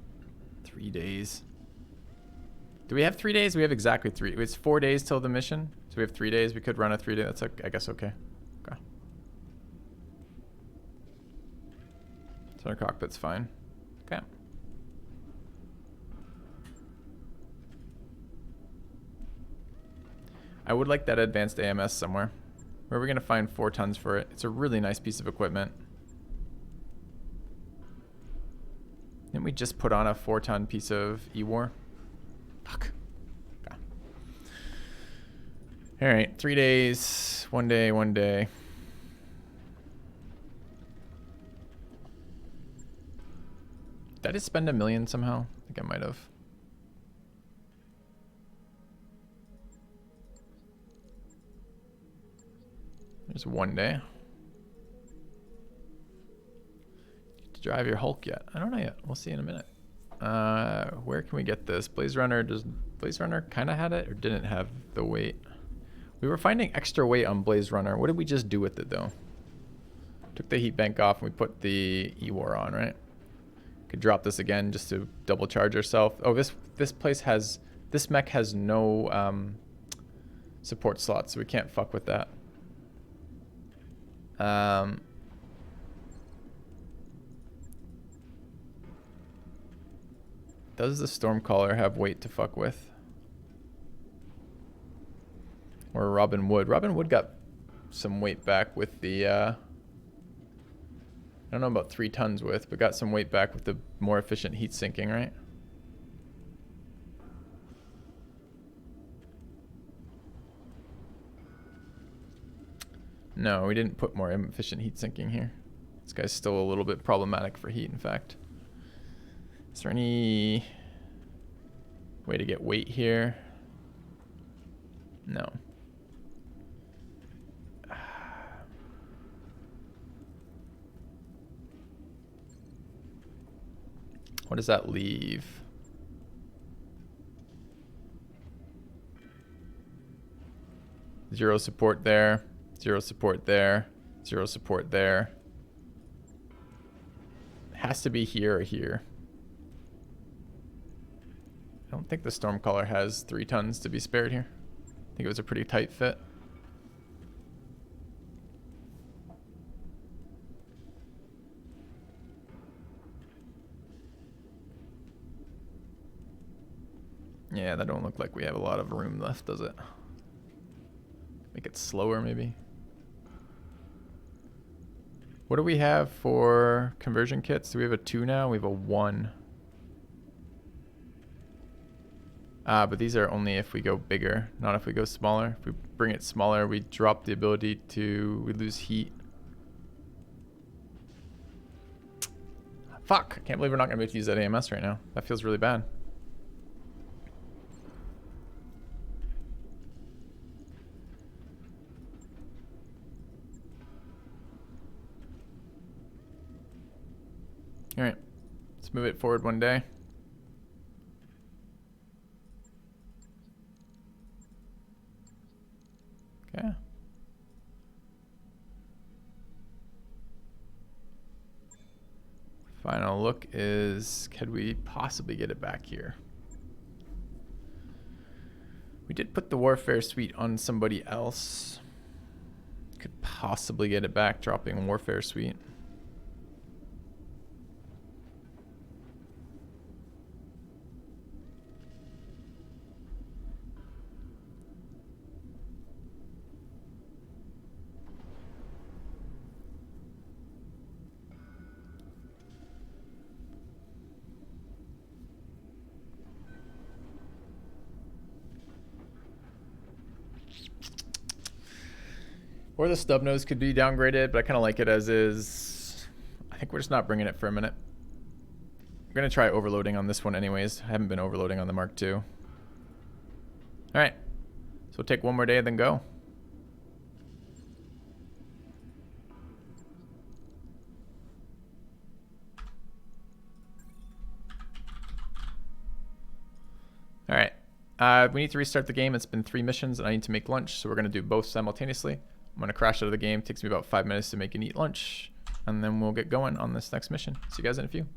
3 days. Do we have 3 days? We have exactly 3. It's 4 days till the mission. So we have 3 days. We could run a 3 day. That's, I guess, okay. Center cockpit's fine. Okay. I would like that advanced AMS somewhere. Where are we going to find 4 tons for it? It's a really nice piece of equipment. Didn't we just put on a 4-ton piece of E-War? Fuck. Okay. Alright, 3 days. 1 day, 1 day. Did I just spend $1 million somehow? I think I might have. There's 1 day. To drive your Hulk yet? I don't know yet. We'll see in a minute. Where can we get this? Blaze Runner, does Blaze Runner kind of had it or didn't have the weight? We were finding extra weight on Blaze Runner. What did we just do with it though? Took the heat bank off and we put the E-War on, right? Could drop this again just to double charge ourselves. Oh, this place has, this mech has no support slots, so we can't fuck with that. Does the Stormcaller have weight to fuck with? Or Robin Wood? Robin Wood got some weight back with the I don't know about 3 tons with, but got some weight back with the more efficient heat sinking, right? No, we didn't put more efficient heat sinking here. This guy's still a little bit problematic for heat, in fact. Is there any way to get weight here? No. What does that leave? Zero support there. Zero support there. Zero support there. It has to be here or here. I don't think the Stormcaller has 3 tons to be spared here. I think it was a pretty tight fit. Yeah, that don't look like we have a lot of room left, does it? Make it slower, maybe. What do we have for conversion kits? Do we have a 2 now? We have a 1. But these are only if we go bigger, not if we go smaller. If we bring it smaller, we drop the ability to, we lose heat. Fuck, I can't believe we're not gonna be able to use that AMS right now. That feels really bad. All right, let's move it forward 1 day. Okay. Final look is, could we possibly get it back here? We did put the Warfare Suite on somebody else. Could possibly get it back, dropping Warfare Suite. Or the stub nose could be downgraded, but I kind of like it as is. I think we're just not bringing it for a minute. We're going to try overloading on this one anyways. I haven't been overloading on the Mark II. All right. So we'll take 1 more day and then go. All right. We need to restart the game. It's been 3 missions and I need to make lunch. So we're going to do both simultaneously. I'm going to crash out of the game. It takes me about 5 minutes to make and eat lunch. And then we'll get going on this next mission. See you guys in a few.